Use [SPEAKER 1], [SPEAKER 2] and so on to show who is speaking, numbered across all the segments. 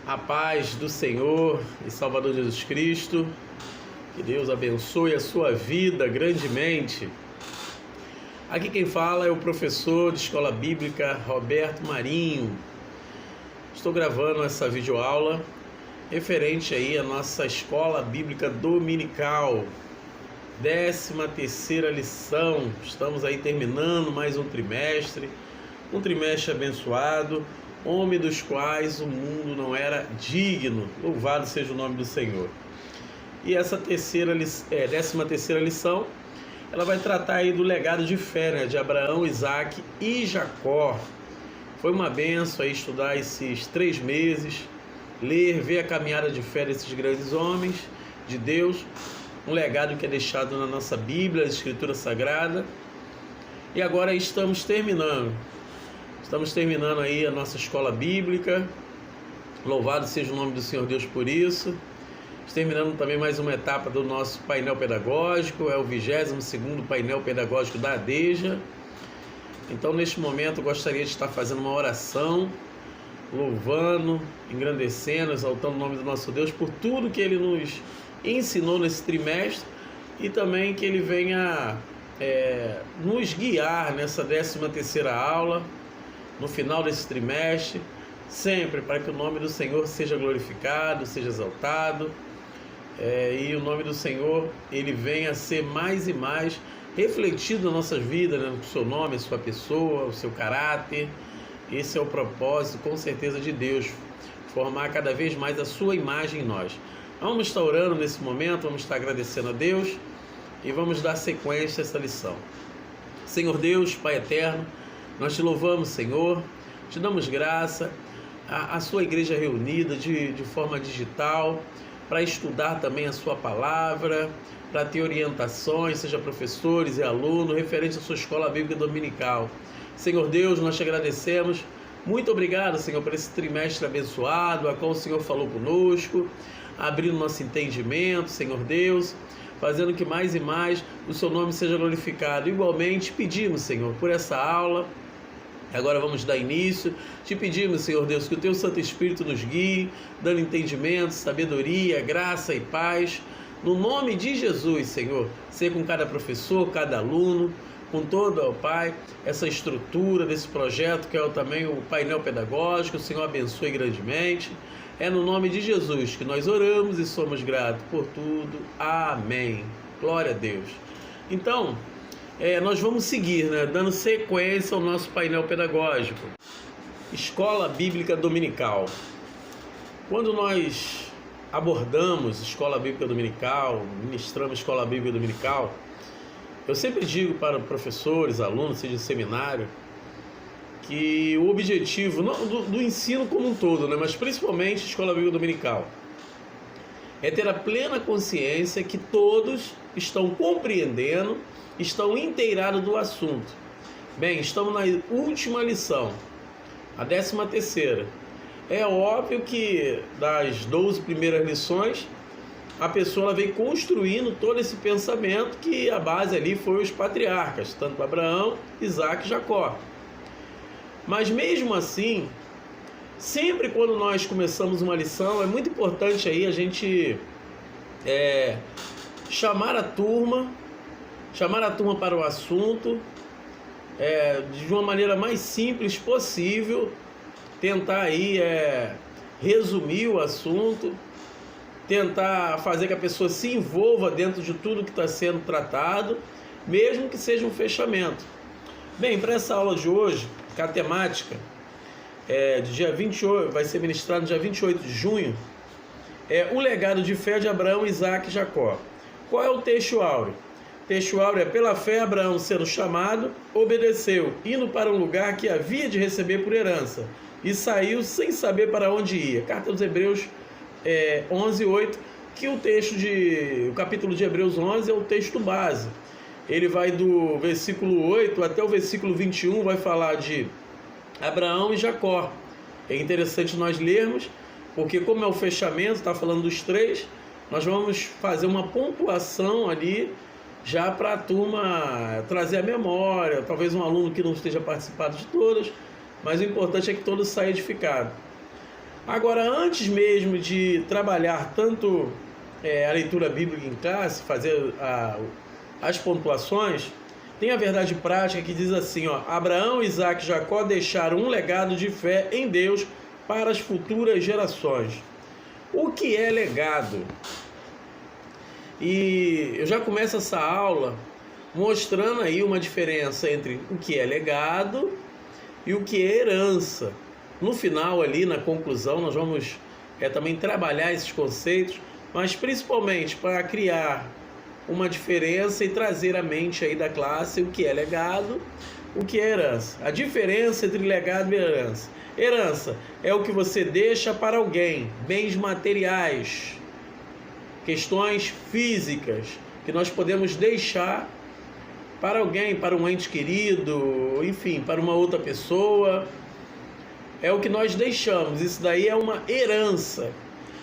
[SPEAKER 1] A paz do Senhor e Salvador Jesus Cristo, que Deus abençoe a sua vida grandemente. Aqui quem fala é o professor de Escola Bíblica Roberto Marinho. Estou gravando essa videoaula referente aí à nossa Escola Bíblica Dominical, 13ª lição. Estamos aí terminando mais um trimestre abençoado, homem dos quais o mundo não era digno. Louvado seja o nome do Senhor. E essa 13ª lição, ela vai tratar aí do legado de fé, né, de Abraão, Isaac e Jacó. Foi uma benção aí estudar esses 3 meses, ler, ver a caminhada de fé desses grandes homens de Deus, um legado que é deixado na nossa Bíblia, a Escritura Sagrada. E agora estamos terminando aí a nossa escola bíblica. Louvado seja o nome do Senhor Deus por isso. Terminando também mais uma etapa do nosso painel pedagógico, é o 22º painel pedagógico da ADEJA. Então, neste momento, eu gostaria de estar fazendo uma oração, louvando, engrandecendo, exaltando o nome do nosso Deus por tudo que Ele nos ensinou nesse trimestre e também que Ele venha nos guiar nessa 13ª aula, no final desse trimestre, sempre para que o nome do Senhor seja glorificado, seja exaltado, e o nome do Senhor ele venha a ser mais e mais refletido nas nossas vidas, né? O seu nome, a sua pessoa, o seu caráter. Esse é o propósito, com certeza, de Deus, formar cada vez mais a sua imagem em nós. Vamos estar orando nesse momento, vamos estar agradecendo a Deus e vamos dar sequência a essa lição. Senhor Deus, Pai eterno, nós te louvamos, Senhor, te damos graça, a sua igreja reunida de forma digital, para estudar também a sua palavra, para ter orientações, seja professores e alunos, referente à sua escola bíblica dominical. Senhor Deus, nós te agradecemos, muito obrigado, Senhor, por esse trimestre abençoado, a qual o Senhor falou conosco, abrindo nosso entendimento, Senhor Deus, fazendo que mais e mais o seu nome seja glorificado. Igualmente, pedimos, Senhor, por essa aula. Agora vamos dar início. Te pedimos, Senhor Deus, que o Teu Santo Espírito nos guie, dando entendimento, sabedoria, graça e paz. No nome de Jesus, Senhor, seja com cada professor, cada aluno, com todo, ó Pai, essa estrutura desse projeto, que é também o painel pedagógico. O Senhor abençoe grandemente. É no nome de Jesus que nós oramos e somos gratos por tudo. Amém. Glória a Deus. Então, nós vamos seguir, né, dando sequência ao nosso painel pedagógico. Escola Bíblica Dominical. Quando nós abordamos Escola Bíblica Dominical, ministramos Escola Bíblica Dominical, eu sempre digo para professores, alunos, seja de seminário, que o objetivo não, do ensino como um todo, né, mas principalmente Escola Bíblica Dominical, é ter a plena consciência que todos estão compreendendo, estão inteirados do assunto. Bem, estamos na última lição, a 13ª. É óbvio que das 12 primeiras lições, a pessoa ela veio construindo todo esse pensamento, que a base ali foi os patriarcas, tanto Abraão, Isaac e Jacó. Mas mesmo assim, sempre quando nós começamos uma lição, é muito importante aí a gente chamar a turma para o assunto, de uma maneira mais simples possível, tentar aí resumir o assunto, tentar fazer que a pessoa se envolva dentro de tudo que está sendo tratado, mesmo que seja um fechamento. Bem, para essa aula de hoje, que a temática de dia 28, vai ser ministrado no dia 28 de junho, o legado de fé de Abraão, Isaac e Jacó. Qual é o texto áureo? O texto áureo é: pela fé Abraão, sendo chamado, obedeceu, indo para um lugar que havia de receber por herança, e saiu sem saber para onde ia. Carta aos Hebreus 11:8, que o capítulo de Hebreus 11 é o texto base. Ele vai do versículo 8 até o versículo 21, vai falar de Abraão e Jacó. É interessante nós lermos, porque como é o fechamento, está falando dos 3, nós vamos fazer uma pontuação ali, já para a turma trazer a memória, talvez um aluno que não esteja participando de todas, mas o importante é que todos saiam edificados. Agora, antes mesmo de trabalhar tanto a leitura bíblica em classe, fazer as pontuações, tem a verdade prática que diz assim, ó: Abraão, Isaac e Jacó deixaram um legado de fé em Deus para as futuras gerações. O que é legado? E eu já começo essa aula mostrando aí uma diferença entre o que é legado e o que é herança. No final ali, na conclusão, nós vamos também trabalhar esses conceitos, mas principalmente para criar uma diferença e trazer à mente aí da classe o que é legado, o que é herança. A diferença entre legado e herança. Herança é o que você deixa para alguém, bens materiais, questões físicas que nós podemos deixar para alguém, para um ente querido, enfim, para uma outra pessoa. É o que nós deixamos, isso daí é uma herança.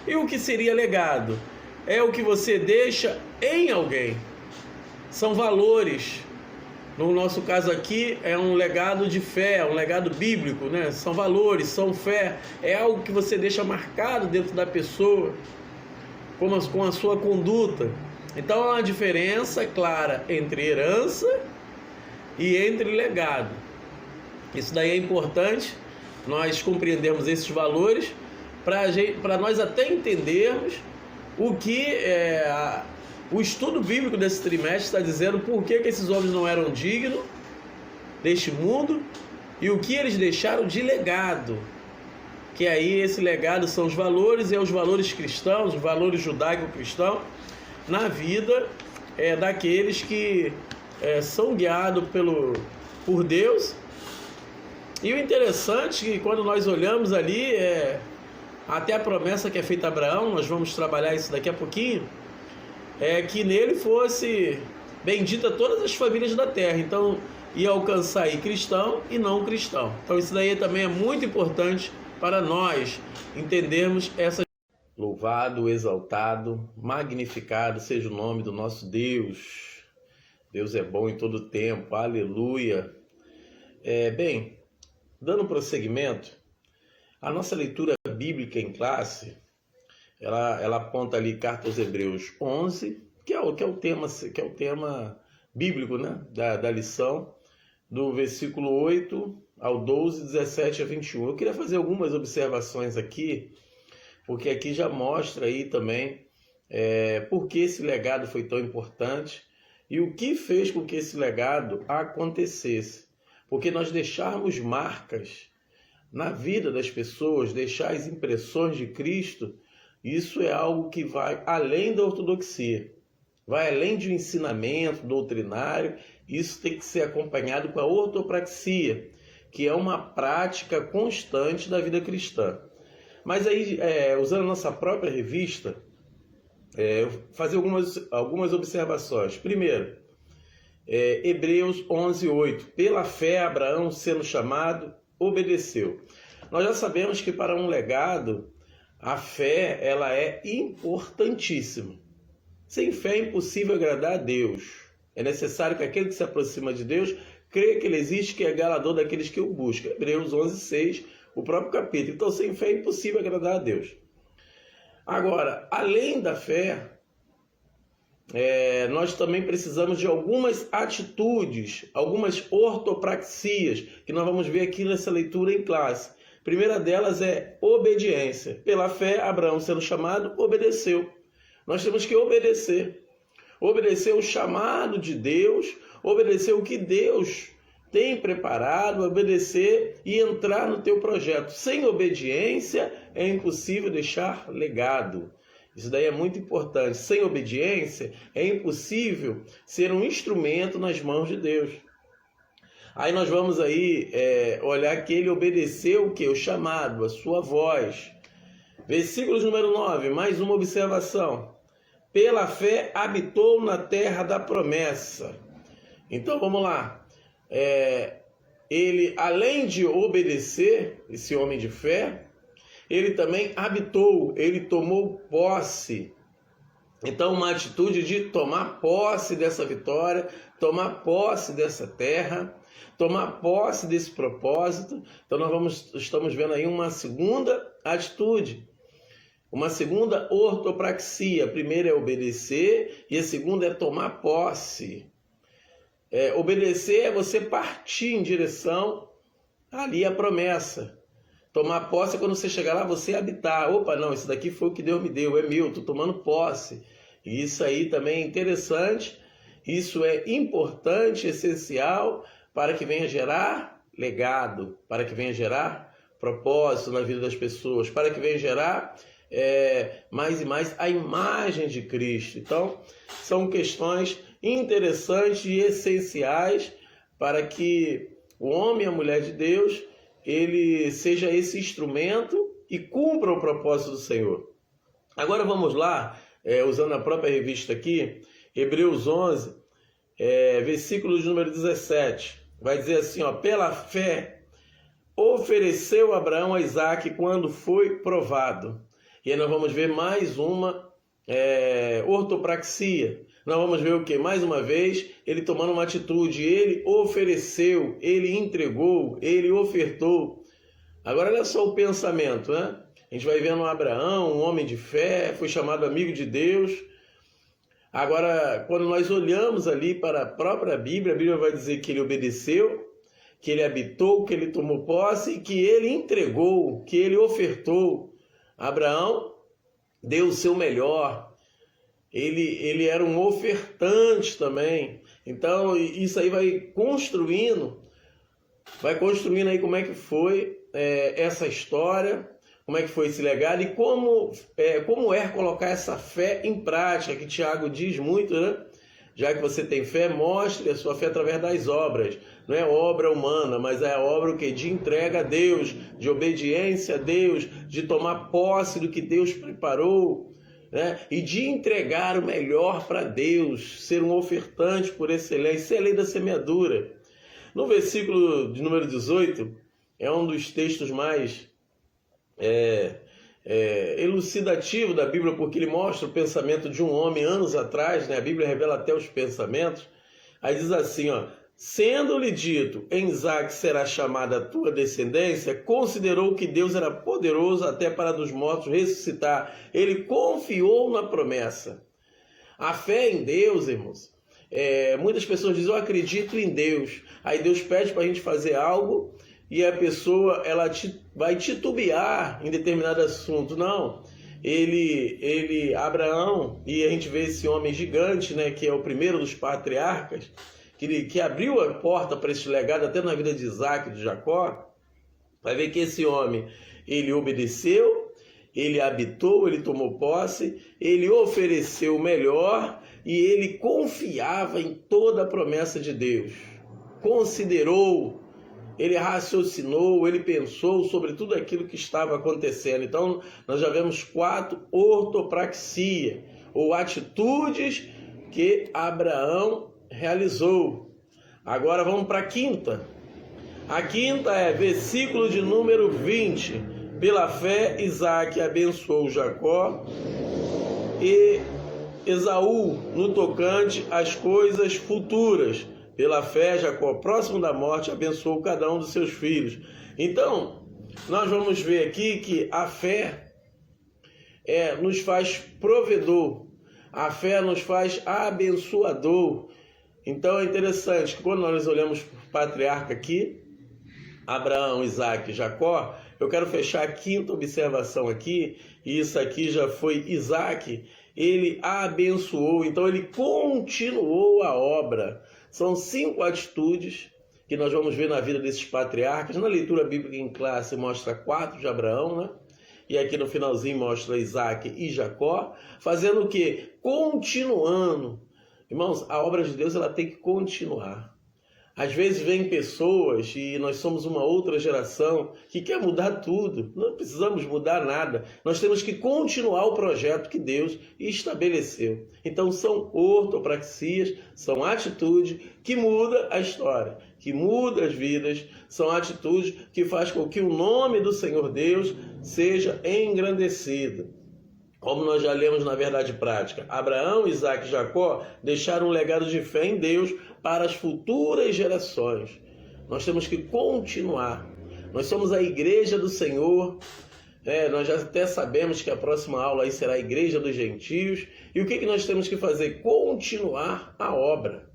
[SPEAKER 1] E o que seria legado? É o que você deixa em alguém. São valores. No nosso caso aqui é um legado de fé, um legado bíblico, né? São valores, são fé. É algo que você deixa marcado dentro da pessoa, com a sua conduta. Então há uma diferença clara entre herança e entre legado. Isso daí é importante nós compreendermos esses valores para nós até entendermos o que o estudo bíblico desse trimestre está dizendo, por que esses homens não eram dignos deste mundo e o que eles deixaram de legado. Que aí esse legado são os valores, os valores cristãos, os valores judaico-cristãos na vida daqueles que são guiados por Deus. E o interessante é que quando nós olhamos ali, até a promessa que é feita a Abraão, nós vamos trabalhar isso daqui a pouquinho, é que nele fosse bendita todas as famílias da terra. Então ia alcançar aí cristão e não cristão. Então isso daí também é muito importante para nós entendermos essa. Louvado, exaltado, magnificado seja o nome do nosso Deus. Deus é bom em todo tempo, aleluia. Bem, dando prosseguimento, a nossa leitura bíblica em classe, ela aponta ali Carta aos Hebreus 11, que é o tema bíblico, né, da lição, do versículo 8 ao 12, 17 a 21. Eu queria fazer algumas observações aqui, porque aqui já mostra aí também por que esse legado foi tão importante e o que fez com que esse legado acontecesse. Porque nós deixarmos marcas na vida das pessoas, deixar as impressões de Cristo, isso é algo que vai além da ortodoxia, vai além de um ensinamento doutrinário. Isso tem que ser acompanhado com a ortopraxia, que é uma prática constante da vida cristã. Mas aí, usando a nossa própria revista, fazer algumas observações. Primeiro, Hebreus 11:8. Pela fé, Abraão, sendo chamado, obedeceu. Nós já sabemos que para um legado, a fé ela é importantíssima. Sem fé é impossível agradar a Deus. É necessário que aquele que se aproxima de Deus creia que Ele existe, que é galador daqueles que o buscam. Hebreus 11:6, o próprio capítulo. Então, sem fé é impossível agradar a Deus. Agora, além da fé, nós também precisamos de algumas atitudes, algumas ortopraxias, que nós vamos ver aqui nessa leitura em classe. A primeira delas é obediência. Pela fé, Abraão, sendo chamado, obedeceu. Nós temos que obedecer. Obedecer o chamado de Deus, obedecer o que Deus tem preparado, obedecer e entrar no teu projeto. Sem obediência é impossível deixar legado. Isso daí é muito importante. Sem obediência é impossível ser um instrumento nas mãos de Deus. Aí nós vamos aí olhar que ele obedeceu o que? O chamado, a sua voz. Versículos número 9, mais uma observação. Pela fé habitou na terra da promessa. Então vamos lá. Ele, além de obedecer, esse homem de fé, ele também habitou, ele tomou posse. Então, uma atitude de tomar posse dessa vitória, tomar posse dessa terra. tomar posse desse propósito. Então estamos vendo aí uma segunda atitude, uma segunda ortopraxia. A primeira é obedecer e a segunda é tomar posse. Obedecer é você partir em direção ali à promessa. Tomar posse é quando você chegar lá, você habitar. Opa, não, isso daqui foi o que Deus me deu, é meu, estou tomando posse. E isso aí também é interessante, isso é importante, essencial, para que venha gerar legado, para que venha gerar propósito na vida das pessoas, para que venha gerar mais e mais a imagem de Cristo. Então, são questões interessantes e essenciais para que o homem e a mulher de Deus ele seja esse instrumento e cumpra o propósito do Senhor. Agora vamos lá, usando a própria revista aqui, Hebreus 11, versículo de número 17. Vai dizer assim, pela fé ofereceu Abraão a Isaque quando foi provado. E aí nós vamos ver mais uma ortopraxia. Nós vamos ver o que? Mais uma vez, ele tomando uma atitude, ele ofereceu, ele entregou, ele ofertou. Agora olha só o pensamento, né? A gente vai vendo Abraão, um homem de fé, foi chamado amigo de Deus. Agora, quando nós olhamos ali para a própria Bíblia, a Bíblia vai dizer que ele obedeceu, que ele habitou, que ele tomou posse e que ele entregou, que ele ofertou. Abraão deu o seu melhor. Ele era um ofertante também. Então, isso aí vai construindo aí como é que foi essa história, como é que foi esse legado e como colocar essa fé em prática, que Tiago diz muito, né? Já que você tem fé, mostre a sua fé através das obras. Não é obra humana, mas é a obra o quê? De entrega a Deus, de obediência a Deus, de tomar posse do que Deus preparou, né? E de entregar o melhor para Deus, ser um ofertante por excelência. Isso é a lei da semeadura. No versículo de número 18, é um dos textos mais elucidativo da Bíblia, porque ele mostra o pensamento de um homem anos atrás, né? A Bíblia revela até os pensamentos. Aí diz assim, sendo-lhe dito, em Isaque será chamada a tua descendência, considerou que Deus era poderoso até para dos mortos ressuscitar. Ele confiou na promessa. A fé em Deus, irmãos, muitas pessoas dizem, eu acredito em Deus. Aí Deus pede para a gente fazer algo e a pessoa vai titubear em determinado assunto. Não, Abraão, e a gente vê esse homem gigante, né, que é o primeiro dos patriarcas, que abriu a porta para esse legado até na vida de Isaque e de Jacó. Vai ver que esse homem, ele obedeceu, ele habitou, ele tomou posse, ele ofereceu o melhor e ele confiava em toda a promessa de Deus. Considerou, ele raciocinou, ele pensou sobre tudo aquilo que estava acontecendo. Então, nós já vemos 4 ortopraxia, ou atitudes que Abraão realizou. Agora vamos para a quinta. A quinta é versículo de número 20. Pela fé, Isaque abençoou Jacó e Esaú no tocante às coisas futuras. Pela fé, Jacó, próximo da morte, abençoou cada um dos seus filhos. Então, nós vamos ver aqui que a fé nos faz provedor. A fé nos faz abençoador. Então, é interessante que quando nós olhamos para o patriarca aqui, Abraão, Isaque e Jacó, eu quero fechar a quinta observação aqui, e isso aqui já foi Isaque, ele abençoou, então ele continuou a obra. São 5 atitudes que nós vamos ver na vida desses patriarcas. Na leitura bíblica em classe mostra 4 de Abraão, né? E aqui no finalzinho mostra Isaque e Jacó, fazendo o quê? Continuando. Irmãos, a obra de Deus ela tem que continuar. Às vezes vem pessoas, e nós somos uma outra geração, que quer mudar tudo. Não precisamos mudar nada. Nós temos que continuar o projeto que Deus estabeleceu. Então são ortopraxias, são atitudes que mudam a história, que mudam as vidas, são atitudes que fazem com que o nome do Senhor Deus seja engrandecido. Como nós já lemos na verdade prática, Abraão, Isaque e Jacó deixaram um legado de fé em Deus para as futuras gerações. nós temos que continuar. Nós somos a igreja do Senhor. Nós já até sabemos que a próxima aula aí será a igreja dos gentios. E o que nós temos que fazer? Continuar a obra.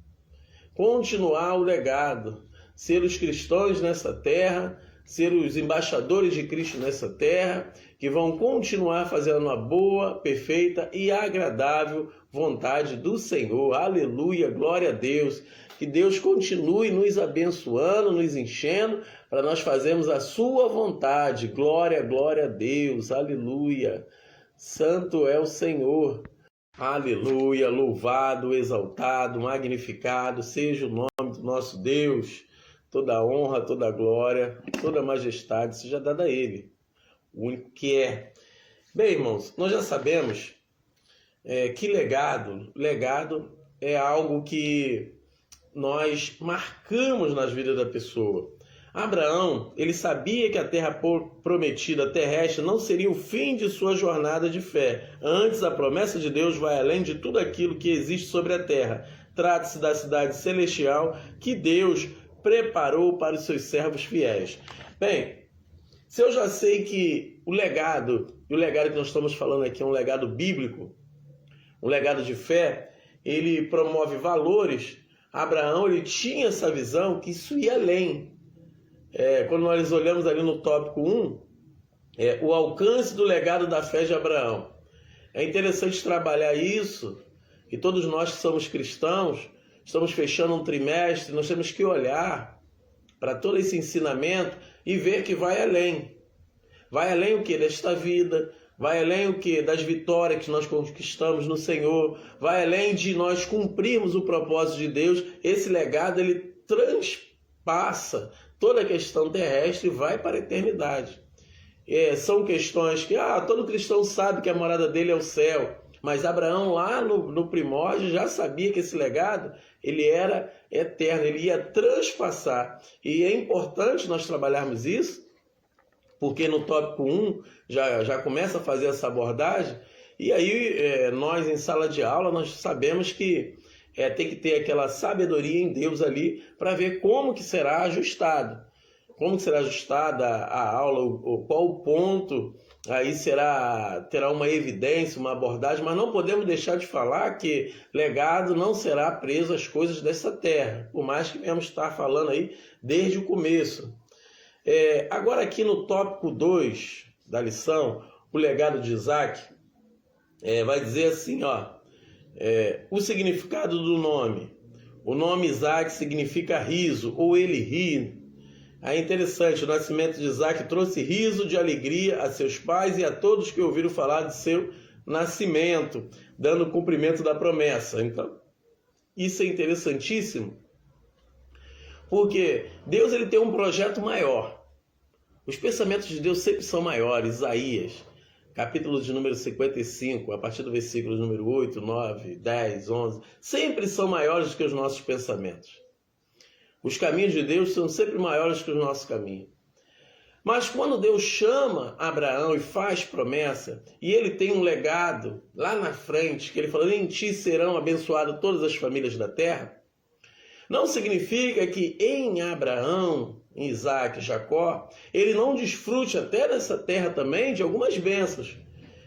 [SPEAKER 1] Continuar o legado. Ser os cristãos nessa terra, ser os embaixadores de Cristo nessa terra, que vão continuar fazendo a boa, perfeita e agradável vontade do Senhor. Aleluia, glória a Deus. Que Deus continue nos abençoando, nos enchendo, para nós fazermos a sua vontade. Glória, glória a Deus. Aleluia. Santo é o Senhor. Aleluia, louvado, exaltado, magnificado seja o nome do nosso Deus. Toda a honra, toda a glória, toda a majestade seja dada a Ele, o único que é. Bem, irmãos, nós já sabemos que legado é algo que nós marcamos nas vidas da pessoa. Abraão, ele sabia que a terra prometida terrestre não seria o fim de sua jornada de fé. Antes, a promessa de Deus vai além de tudo aquilo que existe sobre a terra. Trata-se da cidade celestial que Deus preparou para os seus servos fiéis. Bem, se eu já sei que o legado que nós estamos falando aqui é um legado bíblico, um legado de fé, ele promove valores. Abraão, ele tinha essa visão que isso ia além. Quando nós olhamos ali no tópico 1, o alcance do legado da fé de Abraão. É interessante trabalhar isso, e todos nós que somos cristãos, estamos fechando um trimestre, nós temos que olhar para todo esse ensinamento e ver que vai além. Vai além o que? Desta vida, vai além o que? Das vitórias que nós conquistamos no Senhor, vai além de nós cumprirmos o propósito de Deus. Esse legado, ele transpassa toda a questão terrestre e vai para a eternidade. São questões que todo cristão sabe que a morada dele é o céu. Mas Abraão, lá no primórdio, já sabia que esse legado ele era eterno, ele ia transpassar. E é importante nós trabalharmos isso, porque no tópico 1 já começa a fazer essa abordagem. E aí nós, em sala de aula, nós sabemos que tem que ter aquela sabedoria em Deus ali para ver como que será ajustado. Como que será ajustada a aula, qual o ponto aí terá uma evidência, uma abordagem, mas não podemos deixar de falar que legado não será preso às coisas dessa terra, por mais que venhamos estar falando aí desde o começo. Agora aqui no tópico 2 da lição, o legado de Isaac, vai dizer assim, o significado do nome. O nome Isaac significa riso, ou ele ri. É interessante, o nascimento de Isaac trouxe riso de alegria a seus pais e a todos que ouviram falar de seu nascimento, dando cumprimento da promessa. Então, isso é interessantíssimo, porque Deus ele tem um projeto maior. Os pensamentos de Deus sempre são maiores. Isaías, capítulo de número 55, a partir do versículo número 8, 9, 10, 11, sempre são maiores que os nossos pensamentos. Os caminhos de Deus são sempre maiores que os nossos caminhos. Mas quando Deus chama Abraão e faz promessa, e ele tem um legado lá na frente, que ele falou, em ti serão abençoadas todas as famílias da terra, não significa que em Abraão, em Isaac e Jacó, ele não desfrute até nessa terra também de algumas bênçãos.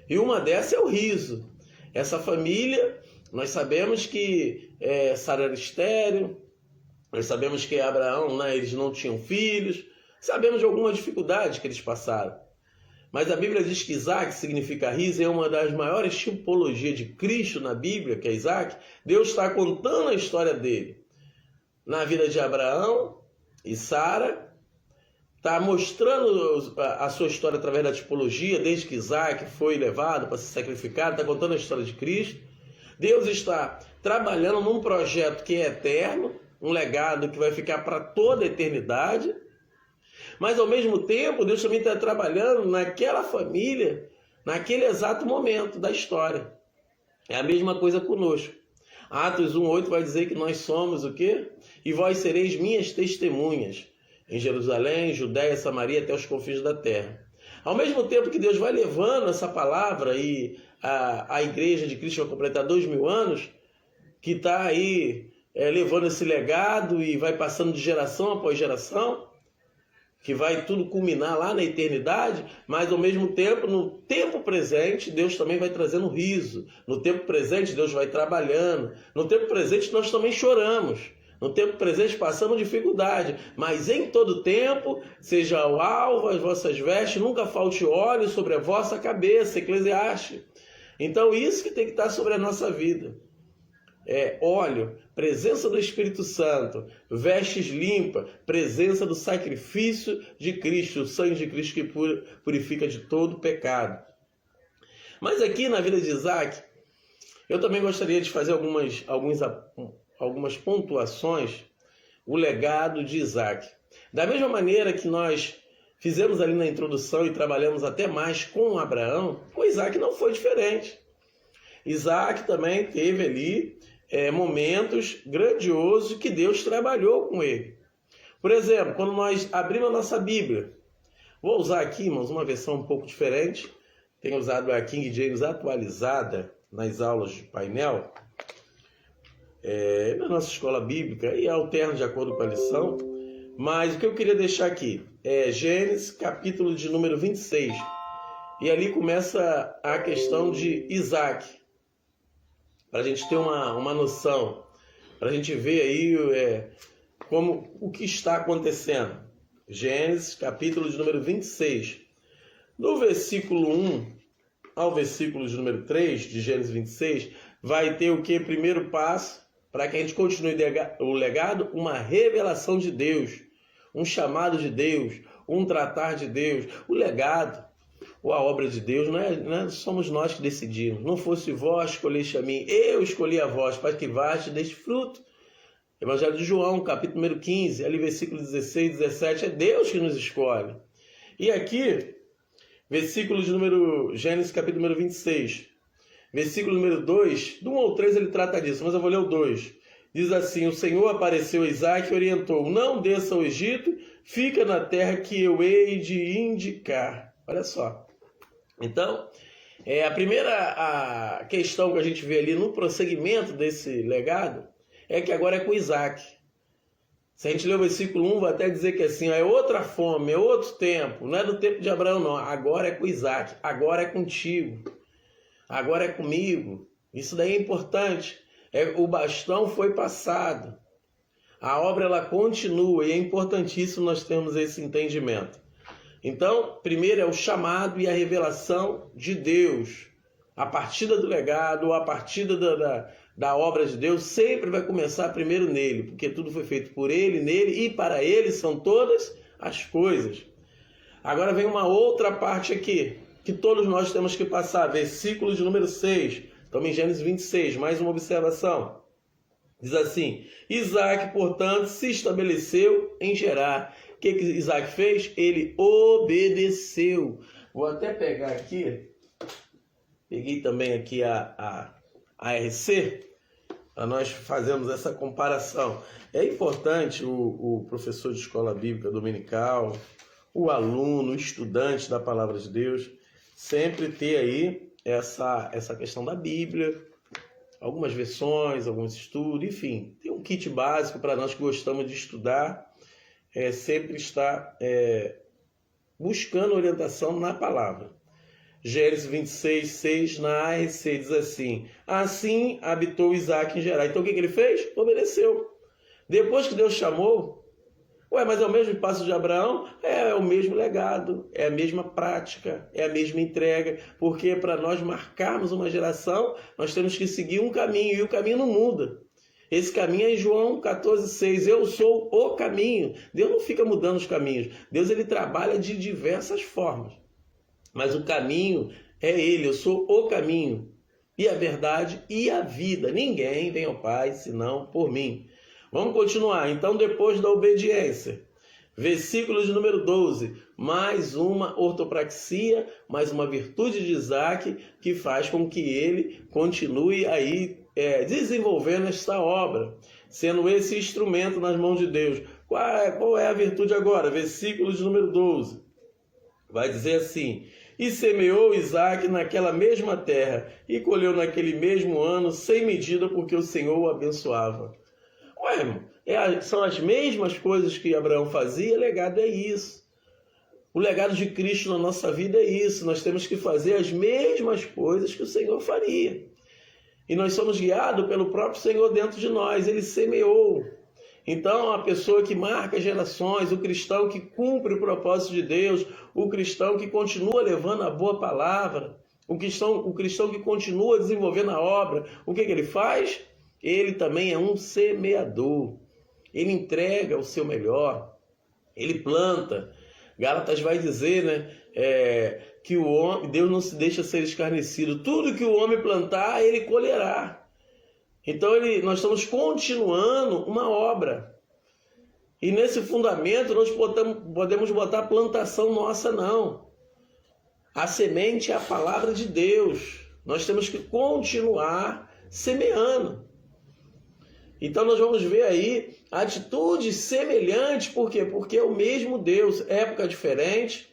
[SPEAKER 1] E uma dessas é o riso. Essa família, nós sabemos que Sara era estéril, nós sabemos que Abraão, eles não tinham filhos, sabemos de alguma dificuldade que eles passaram. Mas a Bíblia diz que Isaac significa riso, é uma das maiores tipologias de Cristo na Bíblia, que é Isaac. Deus está contando a história dele na vida de Abraão e Sara, está mostrando a sua história através da tipologia, desde que Isaac foi levado para ser sacrificado, está contando a história de Cristo. Deus está trabalhando num projeto que é eterno, um legado que vai ficar para toda a eternidade, mas ao mesmo tempo Deus também está trabalhando naquela família, naquele exato momento da história. É a mesma coisa conosco. Atos 1:8 vai dizer que nós somos o quê? E vós sereis minhas testemunhas em Jerusalém, Judéia, Samaria, até os confins da terra. Ao mesmo tempo que Deus vai levando essa palavra e a igreja de Cristo vai completar 2000 anos, que está aí levando esse legado e vai passando de geração após geração, que vai tudo culminar lá na eternidade, mas ao mesmo tempo, no tempo presente, Deus também vai trazendo riso. No tempo presente, Deus vai trabalhando. No tempo presente, nós também choramos. No tempo presente, passamos dificuldade. Mas em todo tempo, seja o alvo as vossas vestes, nunca falte óleo sobre a vossa cabeça. Eclesiastes. Então, isso que tem que estar sobre a nossa vida. Óleo, presença do Espírito Santo, vestes limpas, presença do sacrifício de Cristo, o sangue de Cristo que purifica de todo pecado. Mas aqui na vida de Isaac, eu também gostaria de fazer algumas pontuações, o legado de Isaac. Da mesma maneira que nós fizemos ali na introdução e trabalhamos até mais com Abraão, com Isaac não foi diferente. Isaac também teve ali momentos grandiosos que Deus trabalhou com ele. Por exemplo, quando nós abrimos a nossa Bíblia, vou usar aqui, irmãos, uma versão um pouco diferente. Tenho usado a King James atualizada nas aulas de painel, na nossa escola bíblica, e alterno de acordo com a lição. Mas o que eu queria deixar aqui é Gênesis, capítulo de número 26. E ali começa a questão de Isaac, para a gente ter uma noção, para a gente ver aí o que está acontecendo. Gênesis, capítulo de número 26. Do versículo 1 ao versículo de número 3 de Gênesis 26, vai ter o que? Primeiro passo, para que a gente continue o legado, uma revelação de Deus, um chamado de Deus, um tratar de Deus. O legado, ou a obra de Deus, não é somos nós que decidimos. Não fosse vós escolheste a mim, eu escolhi a vós, para que vade deste fruto. Evangelho de João, capítulo número 15, ali versículo 16 e 17, é Deus que nos escolhe. E aqui, Gênesis capítulo número 26, versículo número 2, do 1 ao 3 ele trata disso, mas eu vou ler o 2. Diz assim: o Senhor apareceu a Isaac e orientou: não desça ao Egito, fica na terra que eu hei de indicar. Olha só. Então, a primeira questão que a gente vê ali no prosseguimento desse legado é que agora é com Isaac. Se a gente ler o versículo 1, vai até dizer que assim, é outra fome, é outro tempo, não é do tempo de Abraão não, agora é com Isaac, agora é contigo, agora é comigo. Isso daí é importante, o bastão foi passado, a obra ela continua e é importantíssimo nós termos esse entendimento. Então, primeiro é o chamado e a revelação de Deus. A partida do legado, a partida da obra de Deus sempre vai começar primeiro nele, porque tudo foi feito por ele, nele e para ele são todas as coisas. Agora vem uma outra parte aqui, que todos nós temos que passar, versículo de número 6, estamos em Gênesis 26, mais uma observação. Diz assim: Isaac, portanto, se estabeleceu em Gerar. O que Isaac fez? Ele obedeceu. Vou até pegar aqui, peguei também aqui a RC, para nós fazermos essa comparação. É importante o professor de escola bíblica dominical, o aluno, o estudante da palavra de Deus, sempre ter aí essa questão da Bíblia, algumas versões, alguns estudos, enfim, tem um kit básico para nós que gostamos de estudar, sempre estar buscando orientação na palavra. Gênesis 26, 6, na ARC, diz assim: assim habitou Isaac em Gerar. Então o que ele fez? Obedeceu. Depois que Deus chamou, mas é o mesmo passo de Abraão? É o mesmo legado, é a mesma prática, é a mesma entrega, porque para nós marcarmos uma geração, nós temos que seguir um caminho, e o caminho não muda. Esse caminho é em João 14,6, eu sou o caminho. Deus não fica mudando os caminhos, Deus ele trabalha de diversas formas. Mas o caminho é ele, eu sou o caminho, e a verdade e a vida. Ninguém vem ao Pai senão por mim. Vamos continuar. Então, depois da obediência, versículo de número 12, mais uma ortopraxia, mais uma virtude de Isaac que faz com que ele continue aí desenvolvendo esta obra, sendo esse instrumento nas mãos de Deus. Qual é a virtude agora? Versículo de número 12. Vai dizer assim: e semeou Isaac naquela mesma terra, e colheu naquele mesmo ano, sem medida, porque o Senhor o abençoava. irmão, são as mesmas coisas que Abraão fazia, legado é isso. O legado de Cristo na nossa vida é isso. Nós temos que fazer as mesmas coisas que o Senhor faria. E nós somos guiados pelo próprio Senhor dentro de nós. Ele semeou. Então, a pessoa que marca gerações, o cristão que cumpre o propósito de Deus, o cristão que continua levando a boa palavra, o cristão que continua desenvolvendo a obra, o que ele faz? Ele também é um semeador. Ele entrega o seu melhor. Ele planta. Gálatas vai dizer, né, que o homem, Deus não se deixa ser escarnecido. Tudo que o homem plantar, ele colherá. Então nós estamos continuando uma obra. E nesse fundamento nós podemos botar plantação nossa, não. A semente é a palavra de Deus. Nós temos que continuar semeando. Então nós vamos ver aí atitudes semelhantes, por quê? Porque é o mesmo Deus, época diferente,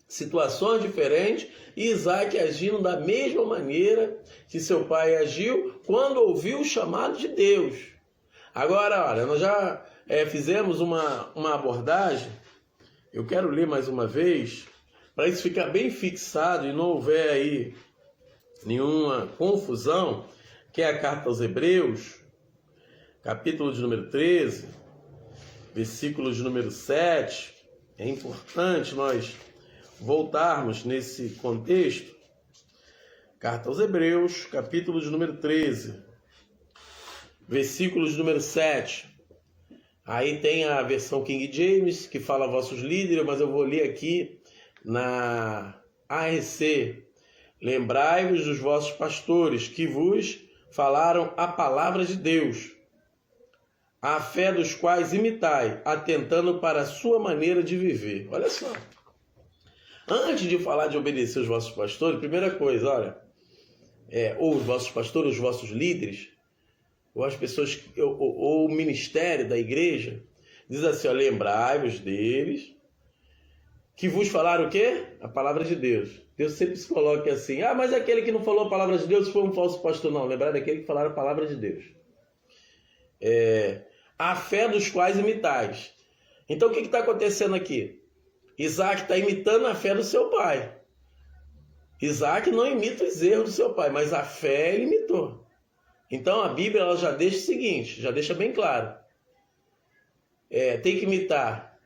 [SPEAKER 1] situações diferentes, e Isaac agindo da mesma maneira que seu pai agiu quando ouviu o chamado de Deus. Agora, olha, nós já fizemos uma abordagem, eu quero ler mais uma vez, para isso ficar bem fixado e não houver aí nenhuma confusão, que é a carta aos Hebreus, capítulo de número 13, versículo de número 7, é importante nós voltarmos nesse contexto. Carta aos Hebreus, capítulo de número 13, versículo de número 7. Aí tem a versão King James, que fala vossos líderes, mas eu vou ler aqui na ARC. Lembrai-vos dos vossos pastores, que vos falaram a palavra de Deus, a fé dos quais imitai, atentando para a sua maneira de viver. Olha só. Antes de falar de obedecer os vossos pastores, primeira coisa, olha, ou os vossos pastores, os vossos líderes, ou as pessoas, ou o ministério da igreja, diz assim, ó, lembrai-vos deles, que vos falaram o quê? A palavra de Deus. Deus sempre se coloca assim, mas aquele que não falou a palavra de Deus foi um falso pastor. Não, lembrar daquele que falaram a palavra de Deus. A fé dos quais imitais. Então o que está acontecendo aqui? Isaac está imitando a fé do seu pai. Isaac não imita os erros do seu pai, mas a fé ele imitou. Então a Bíblia ela já deixa o seguinte, já deixa bem claro. Tem que imitar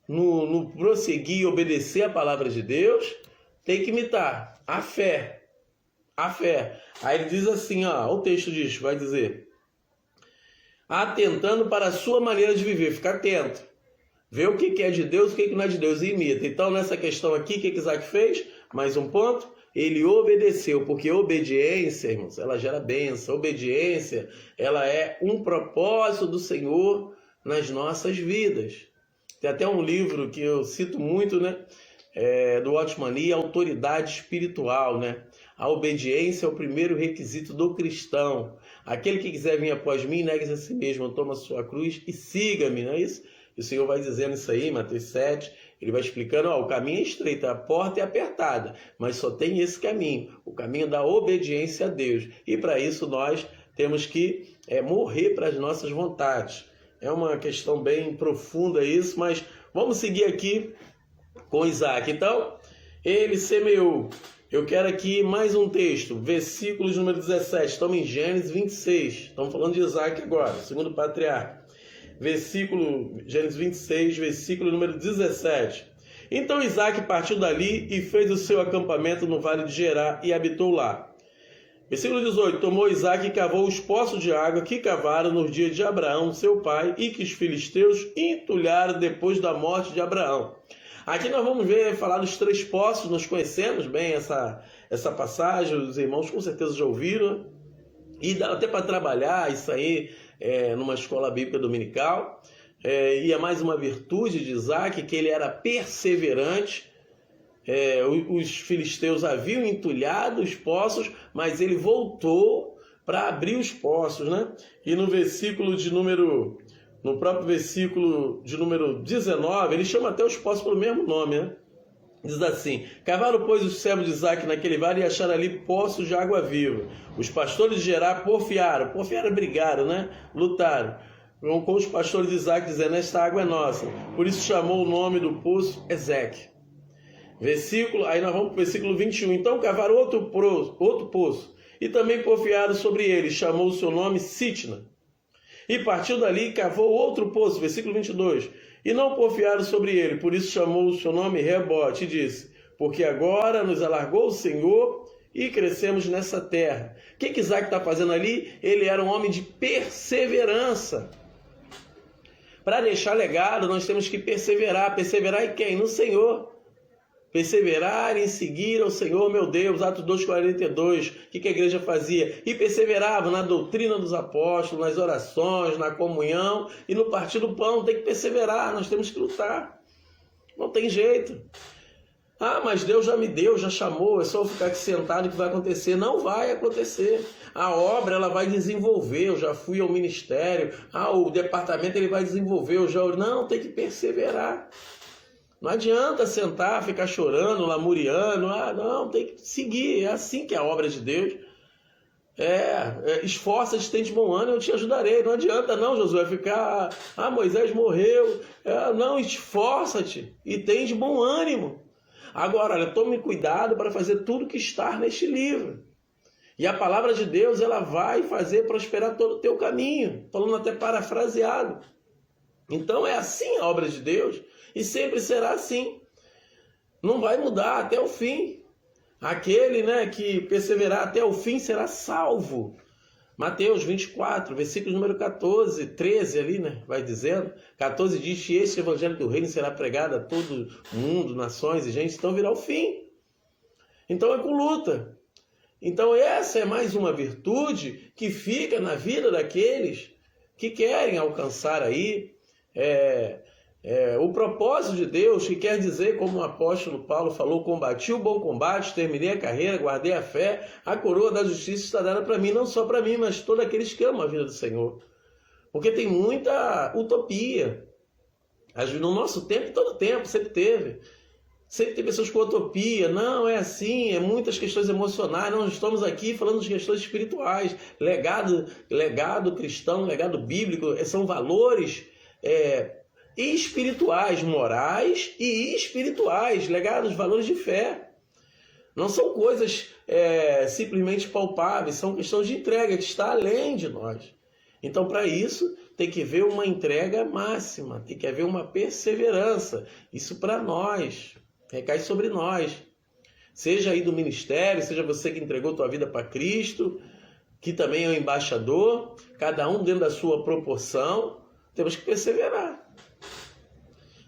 [SPEAKER 1] no prosseguir e obedecer a palavra de Deus, tem que imitar a fé. A fé. Aí ele diz assim, o texto diz, vai dizer, atentando para a sua maneira de viver, fica atento. Vê o que é de Deus, o que não é de Deus e imita. Então, nessa questão aqui, o que Isaac fez? Mais um ponto. Ele obedeceu, porque obediência, irmãos, ela gera bênção. Obediência, ela é um propósito do Senhor nas nossas vidas. Tem até um livro que eu cito muito, né? Do Watchman, Autoridade Espiritual, né? A obediência é o primeiro requisito do cristão. Aquele que quiser vir após mim, negue-se a si mesmo, toma a sua cruz e siga-me, não é isso? E o Senhor vai dizendo isso aí, Mateus 7, ele vai explicando, o caminho é estreito, a porta é apertada, mas só tem esse caminho, o caminho da obediência a Deus. E para isso nós temos que morrer para as nossas vontades. É uma questão bem profunda isso, mas vamos seguir aqui com Isaac. Então, ele semeou. Eu quero aqui mais um texto, versículo de número 17, estamos em Gênesis 26, estamos falando de Isaac agora, segundo patriarca. Gênesis 26, versículo número 17. Então Isaac partiu dali e fez o seu acampamento no vale de Gerá e habitou lá. Versículo 18. Tomou Isaac e cavou os poços de água que cavaram nos dias de Abraão, seu pai, e que os filisteus entulharam depois da morte de Abraão. Aqui nós vamos falar dos 3 poços, nós conhecemos bem essa passagem, os irmãos com certeza já ouviram, e dá até para trabalhar isso aí numa escola bíblica dominical, e é mais uma virtude de Isaac, que ele era perseverante. Os filisteus haviam entulhado os poços, mas ele voltou para abrir os poços, né? E no próprio versículo de número 19, ele chama até os poços pelo mesmo nome, né? Diz assim, cavaram, pois, os servos de Isaac naquele vale e acharam ali poços de água viva. Os pastores de Gerá porfiaram, brigaram, né? Lutaram. com os pastores de Isaac, dizendo: esta água é nossa. Por isso chamou o nome do poço Ezeque. Aí nós vamos para o versículo 21. Então cavaram outro poço, e também confiaram sobre ele, chamou o seu nome Sitna. E partiu dali e cavou outro poço, versículo 22. E não confiaram sobre ele, por isso chamou o seu nome Rebote, e disse: porque agora nos alargou o Senhor e crescemos nessa terra. O que Isaac está fazendo ali? Ele era um homem de perseverança. Para deixar legado, nós temos que perseverar. Perseverar em quem? No Senhor. Perseverar em seguir ao Senhor, meu Deus. Atos 2,42. O que a igreja fazia? E perseverava na doutrina dos apóstolos, nas orações, na comunhão e no partir do pão. Tem que perseverar, nós temos que lutar. Não tem jeito. Ah, mas Deus já me deu, já chamou, é só eu ficar aqui sentado que vai acontecer. Não vai acontecer. A obra ela vai desenvolver, eu já fui ao ministério, o departamento ele vai desenvolver, Não, tem que perseverar. Não adianta sentar, ficar chorando, lamuriando, não, tem que seguir, é assim que é a obra de Deus. Esforça-te, tem de bom ânimo, eu te ajudarei. Não adianta não, Josué, ficar, Moisés morreu. Não, esforça-te e tem de bom ânimo. Agora, olha, tome cuidado para fazer tudo que está neste livro. E a palavra de Deus, ela vai fazer prosperar todo o teu caminho. Falando até parafraseado. Então é assim a obra de Deus e sempre será assim. Não vai mudar até o fim. Aquele, que perseverar até o fim será salvo. Mateus 24, versículo número 14, 13 ali, vai dizendo. 14 diz que este evangelho do reino será pregado a todo mundo, nações e gente, então virá o fim. Então é com luta. Então essa é mais uma virtude que fica na vida daqueles que querem alcançar aí o propósito de Deus, que quer dizer, como o apóstolo Paulo falou: combati o bom combate, terminei a carreira, guardei a fé, a coroa da justiça está dada para mim, não só para mim, mas todos aqueles que amam a vida do Senhor. Porque tem muita utopia. No nosso tempo, todo tempo, sempre teve. Sempre tem pessoas com utopia. Não, é assim, é muitas questões emocionais. Nós estamos aqui falando de questões espirituais. Legado cristão, legado bíblico, são valores espirituais, morais e espirituais, legados, valores de fé. Não são coisas simplesmente palpáveis, são questões de entrega, que está além de nós. Então, para isso, tem que haver uma entrega máxima, tem que haver uma perseverança. Isso para nós, recai sobre nós. Seja aí do ministério, seja você que entregou tua vida para Cristo, que também é um embaixador, cada um dentro da sua proporção, temos que perseverar.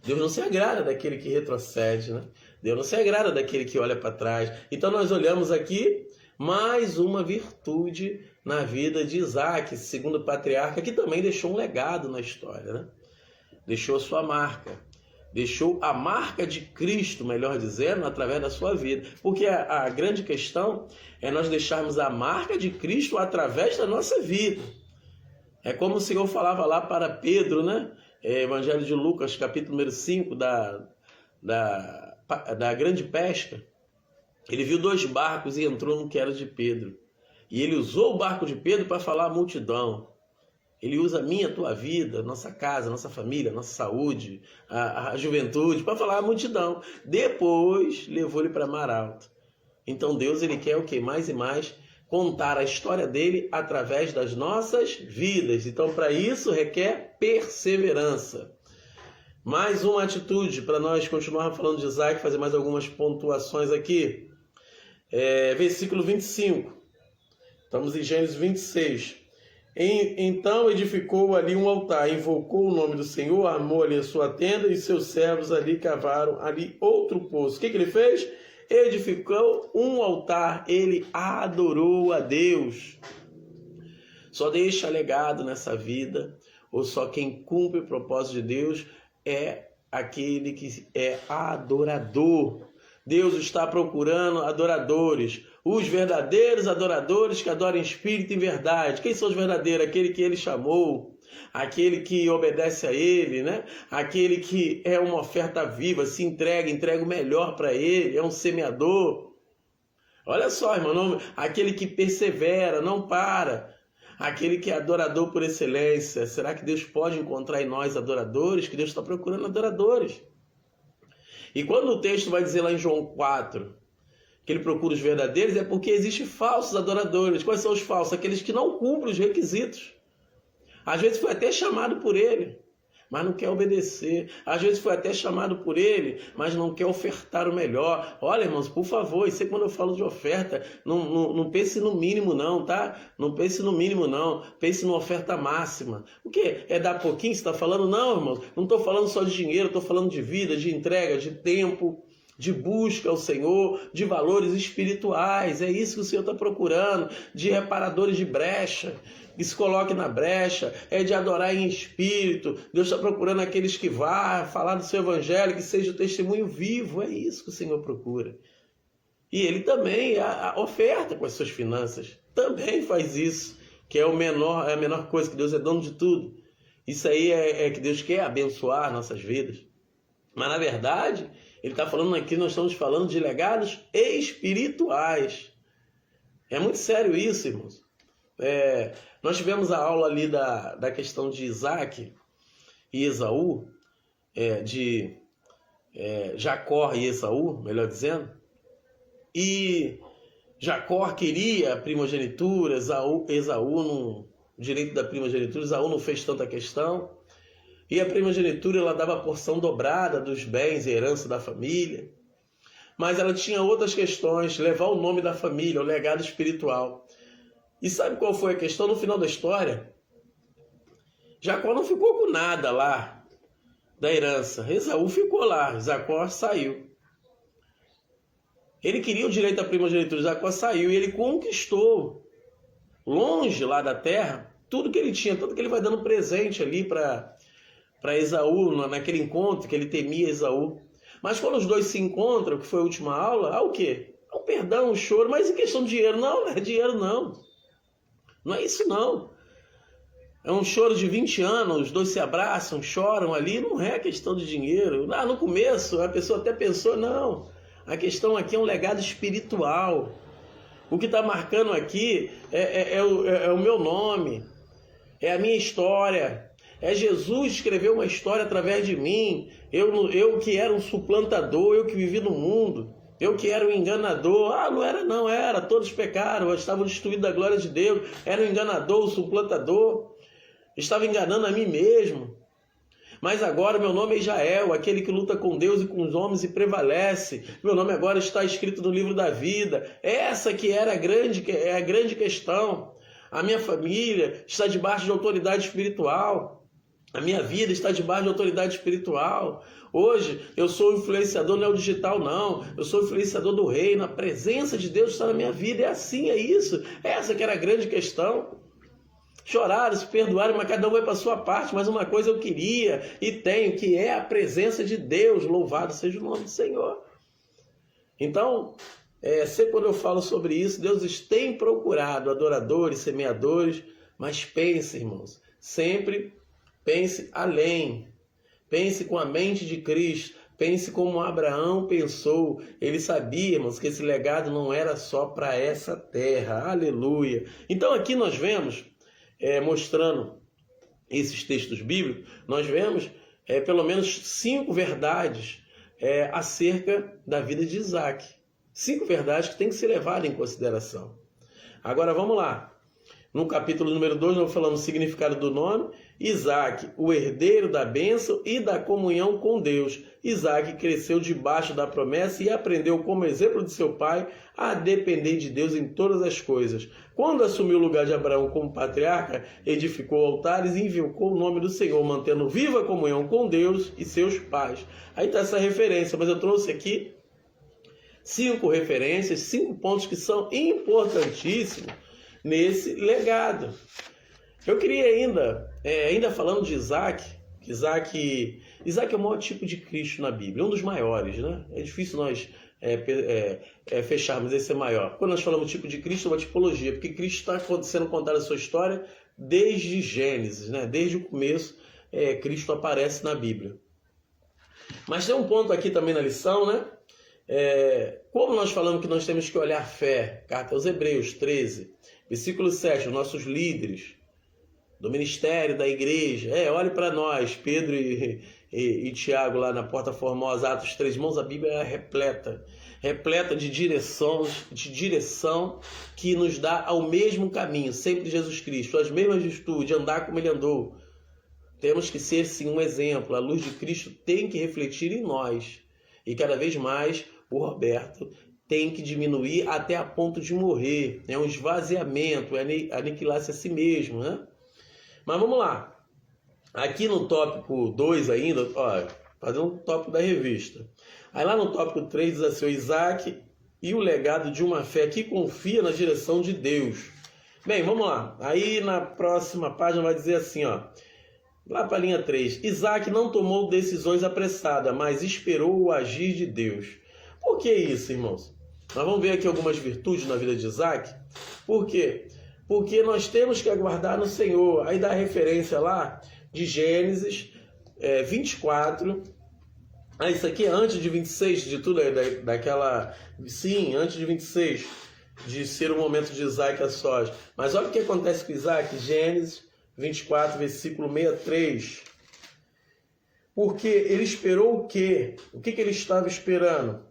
[SPEAKER 1] Deus não se agrada daquele que retrocede, Deus não se agrada daquele que olha para trás. Então nós olhamos aqui mais uma virtude na vida de Isaac, segundo patriarca, que também deixou um legado na história, Deixou a sua marca. Deixou a marca de Cristo, melhor dizendo, através da sua vida. Porque a grande questão é nós deixarmos a marca de Cristo através da nossa vida. É como o Senhor falava lá para Pedro, Evangelho de Lucas, capítulo número 5, da grande pesca. Ele viu 2 barcos e entrou no que era de Pedro. E ele usou o barco de Pedro para falar à multidão. Ele usa a minha, a tua vida, nossa casa, nossa família, nossa saúde, a juventude, para falar à multidão. Depois levou ele para mar alto. Então Deus, ele quer o quê? Mais e mais contar a história dele através das nossas vidas. Então, para isso, requer perseverança. Mais uma atitude para nós continuarmos falando de Isaac, fazer mais algumas pontuações aqui. Versículo 25. Estamos em Gênesis 26. Então edificou ali um altar, invocou o nome do Senhor, armou ali a sua tenda e seus servos ali cavaram ali outro poço. O que ele fez? Edificou um altar, ele adorou a Deus. Só deixa legado nessa vida, ou só quem cumpre o propósito de Deus é aquele que é adorador. Deus está procurando adoradores, os verdadeiros adoradores que adoram em espírito e em verdade. Quem são os verdadeiros? Aquele que ele chamou, aquele que obedece a ele, Aquele que é uma oferta viva, se entrega o melhor para ele, é um semeador. Olha só, irmão, aquele que persevera, não para. aquele que é adorador por excelência. Será que Deus pode encontrar em nós adoradores? Que Deus está procurando adoradores. E quando o texto vai dizer lá em João 4 que ele procura os verdadeiros, é porque existem falsos adoradores. Quais são os falsos? Aqueles que não cumprem os requisitos. Às vezes foi até chamado por ele, mas não quer obedecer. Às vezes foi até chamado por ele, mas não quer ofertar o melhor. Olha, irmãos, por favor, isso é quando eu falo de oferta, não pense no mínimo não, tá? Não pense no mínimo não, pense numa oferta máxima. O quê? É dar pouquinho? Você está falando? Não, irmãos, não estou falando só de dinheiro, estou falando de vida, de entrega, de tempo, de busca ao Senhor, de valores espirituais. É isso que o Senhor está procurando, de reparadores de brecha, que se coloque na brecha, é de adorar em espírito. Deus está procurando aqueles que vão falar do seu evangelho, que seja o testemunho vivo. É isso que o Senhor procura. E Ele também oferta com as suas finanças, também faz isso, que é a menor coisa, que Deus é dono de tudo. Isso aí é que Deus quer abençoar nossas vidas. Mas na verdade, Ele está falando aqui, nós estamos falando de legados espirituais. É muito sério isso, irmãos. Nós tivemos a aula ali da questão de Isaac e Esaú, de Jacó e Esaú, melhor dizendo. E Jacó queria a primogenitura, Esaú no direito da primogenitura, Esaú não fez tanta questão. E a primogenitura, ela dava a porção dobrada dos bens e herança da família. Mas ela tinha outras questões, levar o nome da família, o legado espiritual. E sabe qual foi a questão no final da história? Jacó não ficou com nada lá da herança. Esaú ficou lá, Jacó saiu. Ele queria o direito à primogenitura, Jacó saiu e ele conquistou, longe lá da terra, tudo que ele tinha, tanto que ele vai dando presente ali para Esaú, naquele encontro que ele temia Esaú. Mas quando os dois se encontram, que foi a última aula, há o quê? Há um perdão, um choro, mas em questão de dinheiro, não é dinheiro não. Não é isso não. É um choro de 20 anos, os dois se abraçam, choram ali, não é questão de dinheiro. No começo a pessoa até pensou, não, a questão aqui é um legado espiritual. O que está marcando aqui é o meu nome, é a minha história. É Jesus escreveu uma história através de mim. Eu que era um suplantador, eu que vivi no mundo, eu que era um enganador. Não era não, era. Todos pecaram, estavam destruídos da glória de Deus. Era um enganador, um suplantador. Estava enganando a mim mesmo. Mas agora meu nome é Israel, aquele que luta com Deus e com os homens e prevalece. Meu nome agora está escrito no livro da vida. Essa que era a grande questão. A minha família está debaixo de autoridade espiritual. A minha vida está debaixo de autoridade espiritual. Hoje eu sou influenciador, não é o digital não. Eu sou influenciador do reino. A presença de Deus está na minha vida. É assim, é isso. Essa que era a grande questão. Choraram, se perdoaram, mas cada um vai para a sua parte. Mas uma coisa eu queria e tenho, que é a presença de Deus. Louvado seja o nome do Senhor. Então, sempre quando eu falo sobre isso, Deus tem procurado adoradores, semeadores. Mas pense, irmãos, sempre pense além. Pense com a mente de Cristo. Pense como Abraão pensou. Ele sabia, irmãos, que esse legado não era só para essa terra. Aleluia. Então aqui nós vemos, mostrando esses textos bíblicos, nós vemos pelo menos 5 verdades acerca da vida de Isaac. 5 verdades que têm que ser levadas em consideração. Agora vamos lá. No capítulo número 2, nós falamos o significado do nome. Isaac, o herdeiro da bênção e da comunhão com Deus. Isaac cresceu debaixo da promessa e aprendeu, como exemplo de seu pai, a depender de Deus em todas as coisas. Quando assumiu o lugar de Abraão como patriarca, edificou altares e invocou o nome do Senhor, mantendo viva a comunhão com Deus e seus pais. Aí está essa referência, mas eu trouxe aqui 5 referências, 5 pontos que são importantíssimos nesse legado. Eu queria ainda falando de Isaac é o maior tipo de Cristo na Bíblia, um dos maiores, né? É difícil nós fecharmos esse maior. Quando nós falamos tipo de Cristo, é uma tipologia, porque Cristo está sendo contado a sua história desde Gênesis, né? Desde o começo, Cristo aparece na Bíblia. Mas tem um ponto aqui também na lição, né? Como nós falamos que nós temos que olhar fé, carta aos Hebreus 13, versículo 7, os nossos líderes do ministério, da igreja, olhe para nós, Pedro e Tiago lá na Porta Formosa, Atos 3, irmãos, a Bíblia é repleta de direção que nos dá ao mesmo caminho, sempre Jesus Cristo, as mesmas virtudes, andar como ele andou. Temos que ser sim um exemplo, a luz de Cristo tem que refletir em nós, e cada vez mais o Roberto tem que diminuir até a ponto de morrer, é um esvaziamento, é aniquilar-se a si mesmo, né? Mas vamos lá, aqui no tópico 2 ainda, fazendo um tópico da revista. Aí lá no tópico 3 diz assim, Isaac e o legado de uma fé que confia na direção de Deus. Bem, vamos lá. Aí na próxima página vai dizer assim, lá para a linha 3. Isaac não tomou decisões apressadas, mas esperou o agir de Deus. Por que isso, irmãos? Nós vamos ver aqui algumas virtudes na vida de Isaac. Por quê? Porque nós temos que aguardar no Senhor. Aí dá referência lá de Gênesis 24. Isso aqui é antes de 26, de tudo, Sim, antes de 26, de ser o momento de Isaac a sós. Mas olha o que acontece com Isaac, Gênesis 24, versículo 63. Porque ele esperou o quê? O que ele estava esperando?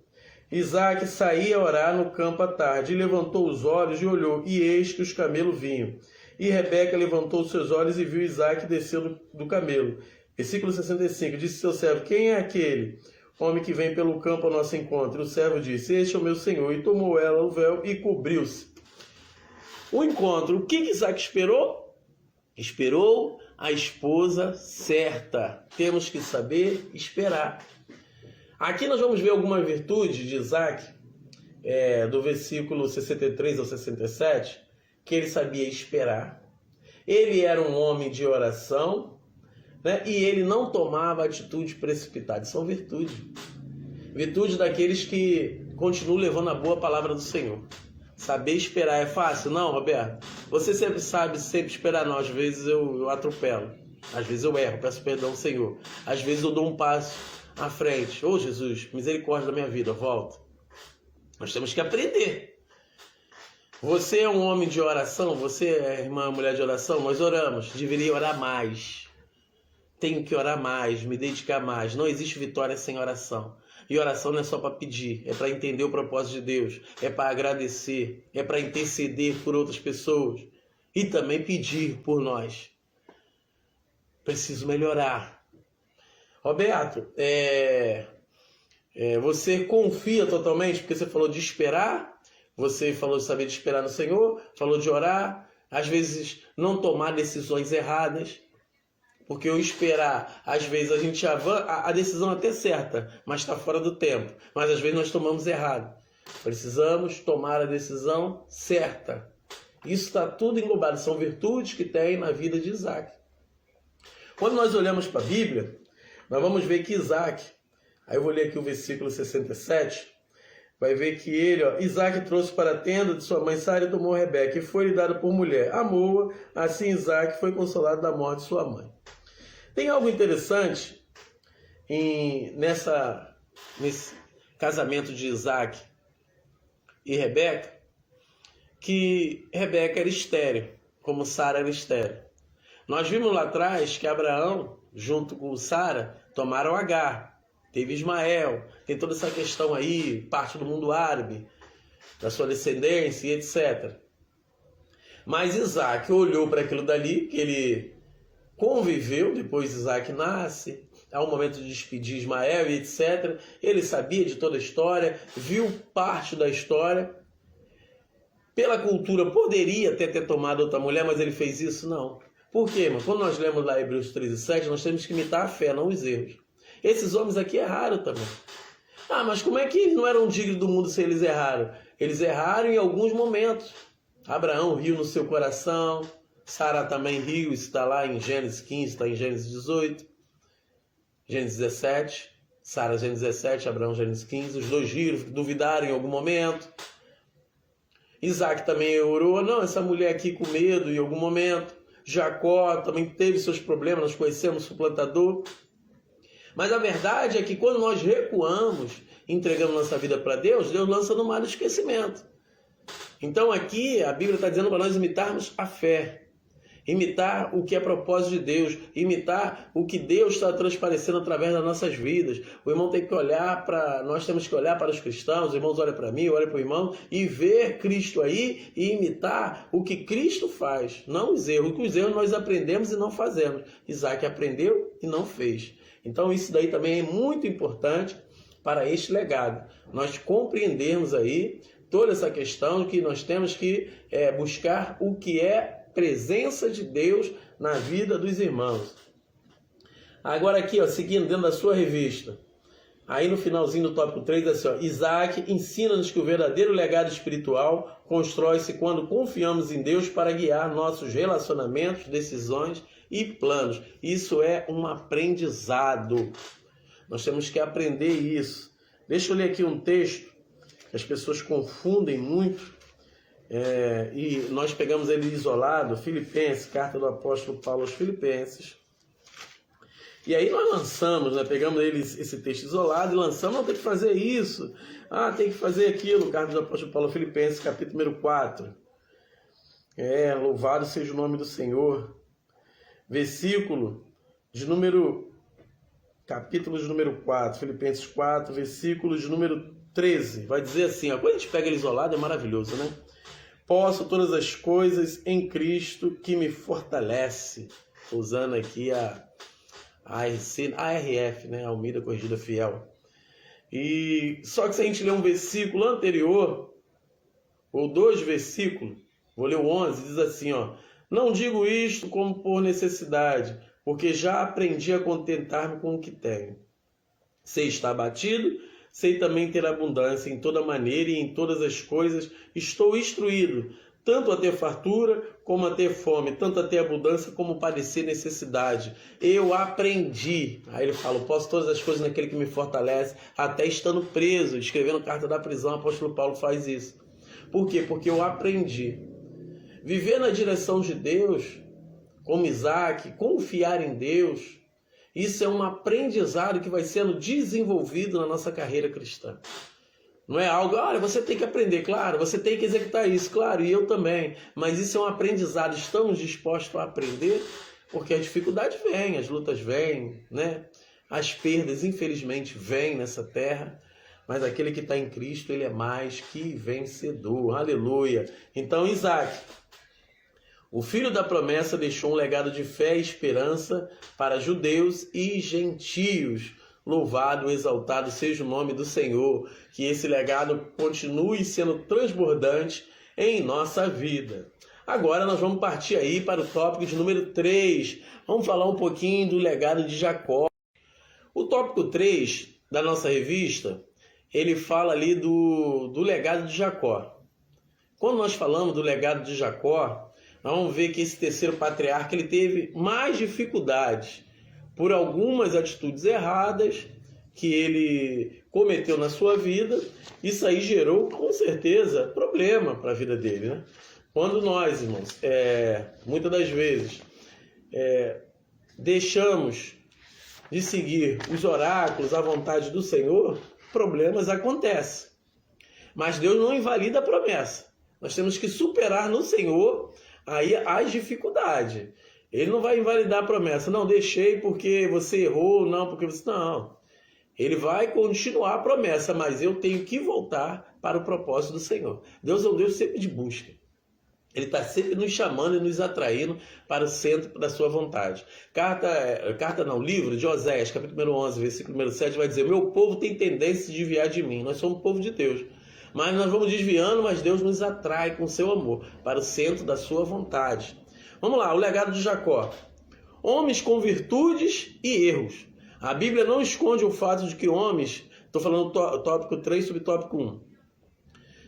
[SPEAKER 1] Isaac saía a orar no campo à tarde, e levantou os olhos e olhou, e eis que os camelos vinham. E Rebeca levantou seus olhos e viu Isaac descer do camelo. Versículo 65, disse seu servo, quem é aquele homem que vem pelo campo ao nosso encontro? E o servo disse, este é o meu senhor. E tomou ela o véu e cobriu-se. O encontro, o que Isaac esperou? Esperou a esposa certa. Temos que saber esperar. Aqui nós vamos ver alguma virtude de Isaac, do versículo 63 ao 67, que ele sabia esperar. Ele era um homem de oração, né? E ele não tomava atitude precipitada. São virtudes. Virtude daqueles que continuam levando a boa palavra do Senhor. Saber esperar é fácil? Não, Roberto? Você sempre sabe esperar, não. Às vezes eu atropelo. Às vezes eu erro, peço perdão ao Senhor. Às vezes eu dou um passo à frente. Ô Jesus, misericórdia da minha vida, volta. Nós temos que aprender. Você é um homem de oração? Você é irmã, mulher de oração? Nós oramos. Deveria orar mais. Tenho que orar mais, me dedicar mais. Não existe vitória sem oração. E oração não é só para pedir, é para entender o propósito de Deus, é para agradecer, é para interceder por outras pessoas e também pedir por nós. Preciso melhorar. Roberto, você confia totalmente, porque você falou de esperar, você falou de saber de esperar no Senhor, falou de orar, às vezes não tomar decisões erradas. Porque o esperar, às vezes a gente avança, a decisão até certa, mas está fora do tempo. Mas às vezes nós tomamos errado. Precisamos tomar a decisão certa. Isso está tudo englobado, são virtudes que tem na vida de Isaac. Quando nós olhamos para a Bíblia, nós vamos ver que Isaac, aí eu vou ler aqui o versículo 67, vai ver que ele, Isaac trouxe para a tenda de sua mãe Sara e tomou Rebeca, e foi-lhe dada por mulher. Amou-a, assim Isaac foi consolado da morte de sua mãe. Tem algo interessante nesse casamento de Isaac e Rebeca, que Rebeca era estéril, como Sara era estéril. Nós vimos lá atrás que Abraão, junto com Sara, tomaram Agar, teve Ismael, tem toda essa questão aí, parte do mundo árabe, da sua descendência e etc. Mas Isaac olhou para aquilo dali, que ele conviveu, depois Isaac nasce, há um momento de despedir Ismael e etc. Ele sabia de toda a história, viu parte da história. Pela cultura, poderia até ter tomado outra mulher, mas ele fez isso? Não. Por quê, irmão? Quando nós lemos lá Hebreus 3 e 7, nós temos que imitar a fé, não os erros. Esses homens aqui erraram também. Mas como é que eles não eram dignos do mundo se eles erraram? Eles erraram em alguns momentos. Abraão riu no seu coração, Sara também riu, isso está lá em Gênesis 15, está em Gênesis 18, Gênesis 17, Sara Gênesis 17, Abraão Gênesis 15, os dois riram, duvidaram em algum momento. Isaac também orou, não, essa mulher aqui com medo em algum momento. Jacó também teve seus problemas, nós conhecemos o suplantador. Mas a verdade é que quando nós recuamos, entregamos nossa vida para Deus, Deus lança no mar do esquecimento. Então aqui a Bíblia está dizendo para nós imitarmos a fé. Imitar o que é propósito de Deus, imitar o que Deus está transparecendo através das nossas vidas. O irmão tem que olhar nós temos que olhar para os cristãos, os irmãos olham para mim, olham para o irmão e ver Cristo aí e imitar o que Cristo faz, não os erros. O que os erros nós aprendemos e não fazemos. Isaac aprendeu e não fez. Então isso daí também é muito importante para este legado. Nós compreendermos aí toda essa questão que nós temos que buscar o que é presença de Deus na vida dos irmãos. Agora aqui, seguindo dentro da sua revista, aí no finalzinho do tópico 3, assim, Isaac ensina-nos que o verdadeiro legado espiritual constrói-se quando confiamos em Deus para guiar nossos relacionamentos, decisões e planos. Isso é um aprendizado. Nós temos que aprender isso. Deixa eu ler aqui um texto que as pessoas confundem muito. E nós pegamos ele isolado, Filipenses, carta do apóstolo Paulo aos Filipenses. E aí nós lançamos, pegamos esse texto isolado e lançamos, não, tem que fazer isso, tem que fazer aquilo, carta do apóstolo Paulo aos Filipenses, capítulo número 4. Louvado seja o nome do Senhor. Capítulo de número 4, Filipenses 4, versículo de número 13. Vai dizer assim, quando a gente pega ele isolado é maravilhoso, né? Posso todas as coisas em Cristo que me fortalece. Usando aqui a ARF, né? Almeida Corrigida Fiel. E só que se a gente ler um versículo anterior, ou 2 versículos, vou ler o 11, diz assim, não digo isto como por necessidade, porque já aprendi a contentar-me com o que tenho. Sei estar abatido, sei também ter abundância em toda maneira e em todas as coisas. Estou instruído, tanto a ter fartura como a ter fome, tanto a ter abundância como padecer necessidade. Eu aprendi. Aí ele fala, posso todas as coisas naquele que me fortalece, até estando preso. Escrevendo carta da prisão, o apóstolo Paulo faz isso. Por quê? Porque eu aprendi. Viver na direção de Deus, como Isaac, confiar em Deus, isso é um aprendizado que vai sendo desenvolvido na nossa carreira cristã. Não é algo, olha, você tem que aprender, claro, você tem que executar isso, claro, e eu também. Mas isso é um aprendizado, estamos dispostos a aprender, porque a dificuldade vem, as lutas vêm, né? As perdas, infelizmente, vêm nessa terra, mas aquele que está em Cristo, ele é mais que vencedor, aleluia. Então, Isaac, o filho da promessa, deixou um legado de fé e esperança para judeus e gentios. Louvado, exaltado seja o nome do Senhor. Que esse legado continue sendo transbordante em nossa vida. Agora nós vamos partir aí para o tópico de número 3. Vamos falar um pouquinho do legado de Jacó. O tópico 3 da nossa revista, ele fala ali do legado de Jacó. Quando nós falamos do legado de Jacó, nós vamos ver que esse terceiro patriarca ele teve mais dificuldades por algumas atitudes erradas que ele cometeu na sua vida. Isso aí gerou, com certeza, problema para a vida dele, né? Quando nós, irmãos, muitas das vezes, deixamos de seguir os oráculos, a vontade do Senhor, problemas acontecem. Mas Deus não invalida a promessa. Nós temos que superar no Senhor aí as dificuldades. Ele não vai invalidar a promessa. Não, deixei porque você errou, não, porque você... Não. Ele vai continuar a promessa, mas eu tenho que voltar para o propósito do Senhor. Deus é um Deus sempre de busca. Ele está sempre nos chamando e nos atraindo para o centro da sua vontade. Livro de Oséias, capítulo 11, versículo número 7, vai dizer: meu povo tem tendência de desviar de mim. Nós somos povo de Deus. Mas nós vamos desviando, mas Deus nos atrai com seu amor para o centro da sua vontade. Vamos lá, o legado de Jacó. Homens com virtudes e erros. A Bíblia não esconde o fato de que homens, estou falando tópico 3 sobre tópico 1,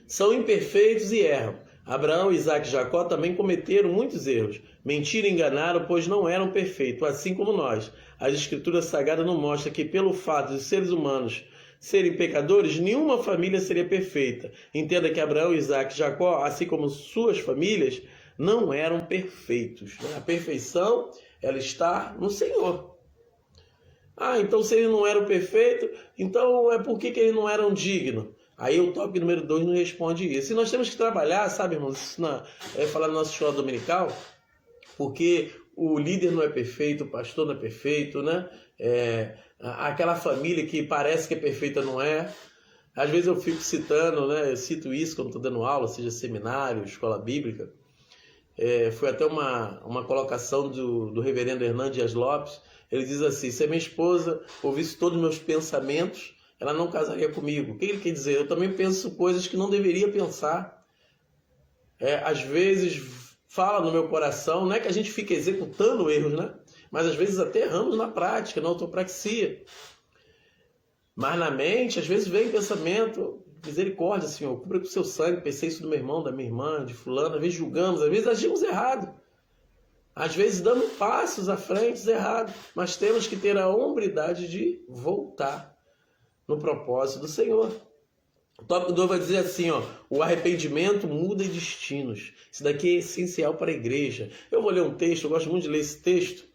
[SPEAKER 1] são imperfeitos e erram. Abraão, Isaac e Jacó também cometeram muitos erros. Mentiram e enganaram, pois não eram perfeitos, assim como nós. As Escrituras Sagradas não mostram que, pelo fato de seres humanos serem pecadores, nenhuma família seria perfeita. Entenda que Abraão, Isaac e Jacó, assim como suas famílias, não eram perfeitos. A perfeição, ela está no Senhor. Ah, então se ele não era o perfeito, então é por que ele não era um digno? Aí o tópico número 2 não responde isso. E nós temos que trabalhar, sabe, irmãos, isso falar na nossa escola dominical, porque o líder não é perfeito, o pastor não é perfeito, né? Aquela família que parece que é perfeita não é. Às vezes eu fico citando, né? Eu cito isso quando estou dando aula, seja seminário, escola bíblica. Foi até uma colocação do reverendo Hernandes Dias Lopes. Ele diz assim: se a minha esposa ouvisse todos os meus pensamentos, ela não casaria comigo. O que ele quer dizer? Eu também penso coisas que não deveria pensar. Às vezes fala no meu coração, não é que a gente fique executando erros, né? Mas às vezes até erramos na prática, na autopraxia. Mas na mente, às vezes vem pensamento: misericórdia, Senhor, cubra com o seu sangue, pensei isso do meu irmão, da minha irmã, de fulano. Às vezes julgamos, às vezes agimos errado. Às vezes damos passos à frente errados. Mas temos que ter a hombridade de voltar no propósito do Senhor. O tópico 2 vai dizer assim, o arrependimento muda destinos. Isso daqui é essencial para a igreja. Eu vou ler um texto, eu gosto muito de ler esse texto.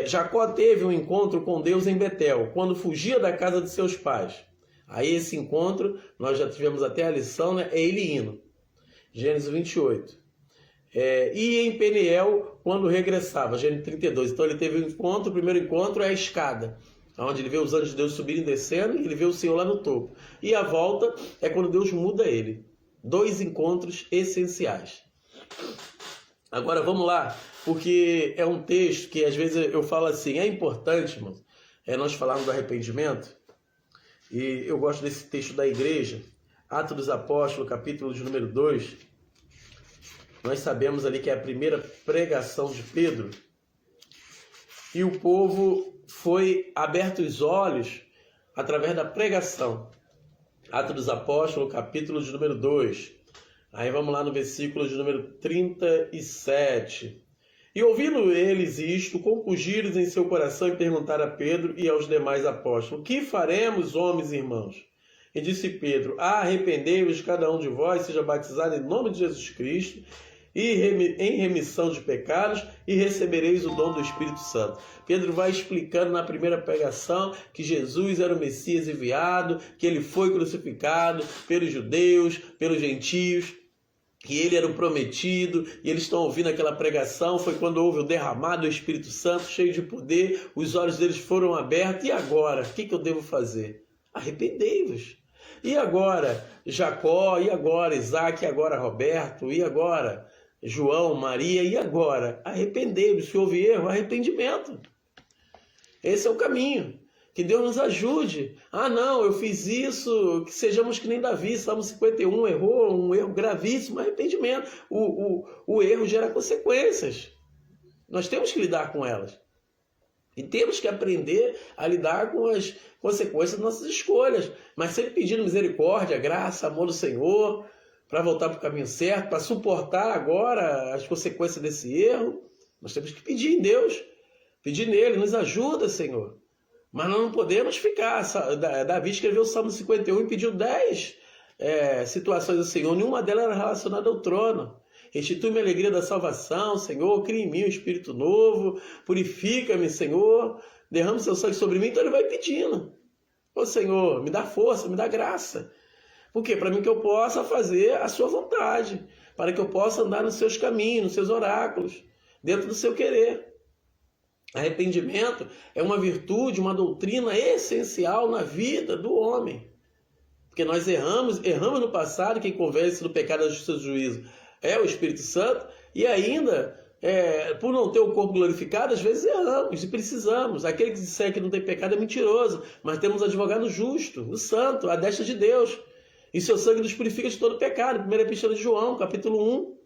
[SPEAKER 1] Jacó teve um encontro com Deus em Betel, quando fugia da casa de seus pais. Aí esse encontro, nós já tivemos até a lição, né? É ele indo. Gênesis 28. E em Peniel, quando regressava, Gênesis 32. Então ele teve um encontro, o primeiro encontro é a escada, onde ele vê os anjos de Deus subirem e descendo, e ele vê o Senhor lá no topo. E a volta é quando Deus muda ele. 2 encontros essenciais. Agora vamos lá, porque é um texto que às vezes eu falo assim, é importante, irmão, nós falarmos do arrependimento, e eu gosto desse texto da igreja, Atos dos Apóstolos, capítulo de número 2, nós sabemos ali que é a primeira pregação de Pedro, e o povo foi aberto os olhos através da pregação. Atos dos Apóstolos, capítulo de número 2. Aí vamos lá no versículo de número 37. E ouvindo eles isto, compungiram em seu coração e perguntaram a Pedro e aos demais apóstolos: que faremos, homens e irmãos? E disse Pedro: arrependei-vos, cada um de vós seja batizado em nome de Jesus Cristo, e em remissão de pecados, e recebereis o dom do Espírito Santo. Pedro vai explicando na primeira pregação que Jesus era o Messias enviado, que ele foi crucificado pelos judeus, pelos gentios, que ele era o prometido, e eles estão ouvindo aquela pregação. Foi quando houve o derramado do Espírito Santo, cheio de poder, os olhos deles foram abertos. E agora? O que eu devo fazer? Arrependei-vos. E agora Jacó, e agora Isaac, e agora Roberto, e agora João, Maria, e agora? Arrependei-vos. Se houve erro, arrependimento. Esse é o caminho. Que Deus nos ajude. Não, eu fiz isso, que sejamos que nem Davi, Salmo 51, errou, um erro gravíssimo, arrependimento. O erro gera consequências. Nós temos que lidar com elas. E temos que aprender a lidar com as consequências das nossas escolhas. Mas sempre pedindo misericórdia, graça, amor do Senhor, para voltar para o caminho certo, para suportar agora as consequências desse erro. Nós temos que pedir em Deus, pedir nele, nos ajuda, Senhor. Mas nós não podemos ficar. Davi escreveu o Salmo 51 e pediu 10 situações do Senhor. Nenhuma delas era relacionada ao trono. Restitui-me a alegria da salvação, Senhor. Cria em mim um espírito novo. Purifica-me, Senhor. Derrama o seu sangue sobre mim. Então ele vai pedindo. Ô Senhor, me dá força, me dá graça. Por quê? Para mim que eu possa fazer a sua vontade. Para que eu possa andar nos seus caminhos, nos seus oráculos. Dentro do seu querer. Arrependimento é uma virtude, uma doutrina essencial na vida do homem. Porque nós erramos no passado, quem convence do pecado, da justiça e do juízo é o Espírito Santo, e ainda, por não ter o corpo glorificado, às vezes erramos e precisamos. Aquele que disser que não tem pecado é mentiroso, mas temos advogado justo, o santo, a destra de Deus, e seu sangue nos purifica de todo pecado. Primeira Epístola de João, capítulo 1.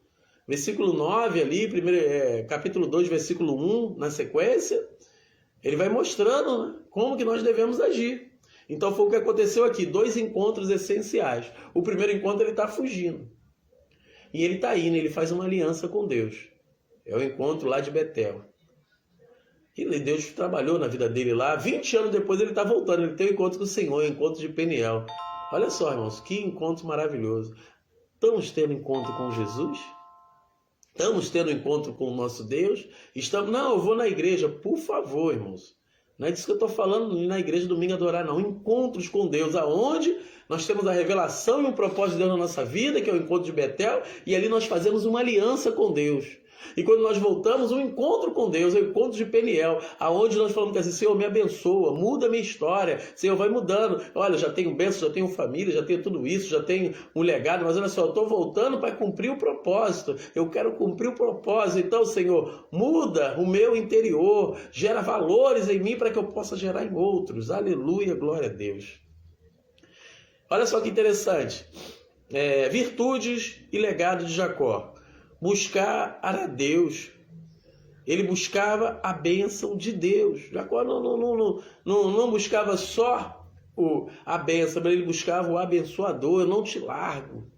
[SPEAKER 1] Versículo 9 ali, capítulo 2, versículo 1, na sequência, ele vai mostrando, né, como que nós devemos agir. Então foi o que aconteceu aqui, 2 encontros essenciais. O primeiro encontro ele está fugindo. E ele está indo, ele faz uma aliança com Deus. É o encontro lá de Betel. E Deus trabalhou na vida dele lá. 20 anos depois ele está voltando, ele tem um encontro com o Senhor, o encontro de Peniel. Olha só, irmãos, que encontro maravilhoso. Estamos tendo encontro com Jesus? Estamos tendo encontro com o nosso Deus? Não, eu vou na igreja. Por favor, irmãos. Não é disso que eu estou falando na igreja domingo adorar, não. Encontros com Deus, aonde nós temos a revelação e um propósito de Deus na nossa vida, que é o encontro de Betel, e ali nós fazemos uma aliança com Deus. E quando nós voltamos, um encontro com Deus, o encontro de Peniel, aonde nós falamos assim, Senhor, me abençoa, muda a minha história, Senhor, vai mudando. Olha, já tenho bênção, já tenho família, já tenho tudo isso, já tenho um legado, mas olha só, eu estou voltando para cumprir o propósito, eu quero cumprir o propósito. Então, Senhor, muda o meu interior, gera valores em mim para que eu possa gerar em outros. Aleluia, glória a Deus. Olha só que interessante, virtudes e legado de Jacó. Buscar a Deus. Ele buscava a bênção de Deus. Jacó não buscava só a bênção, mas ele buscava o abençoador. Eu não te largo.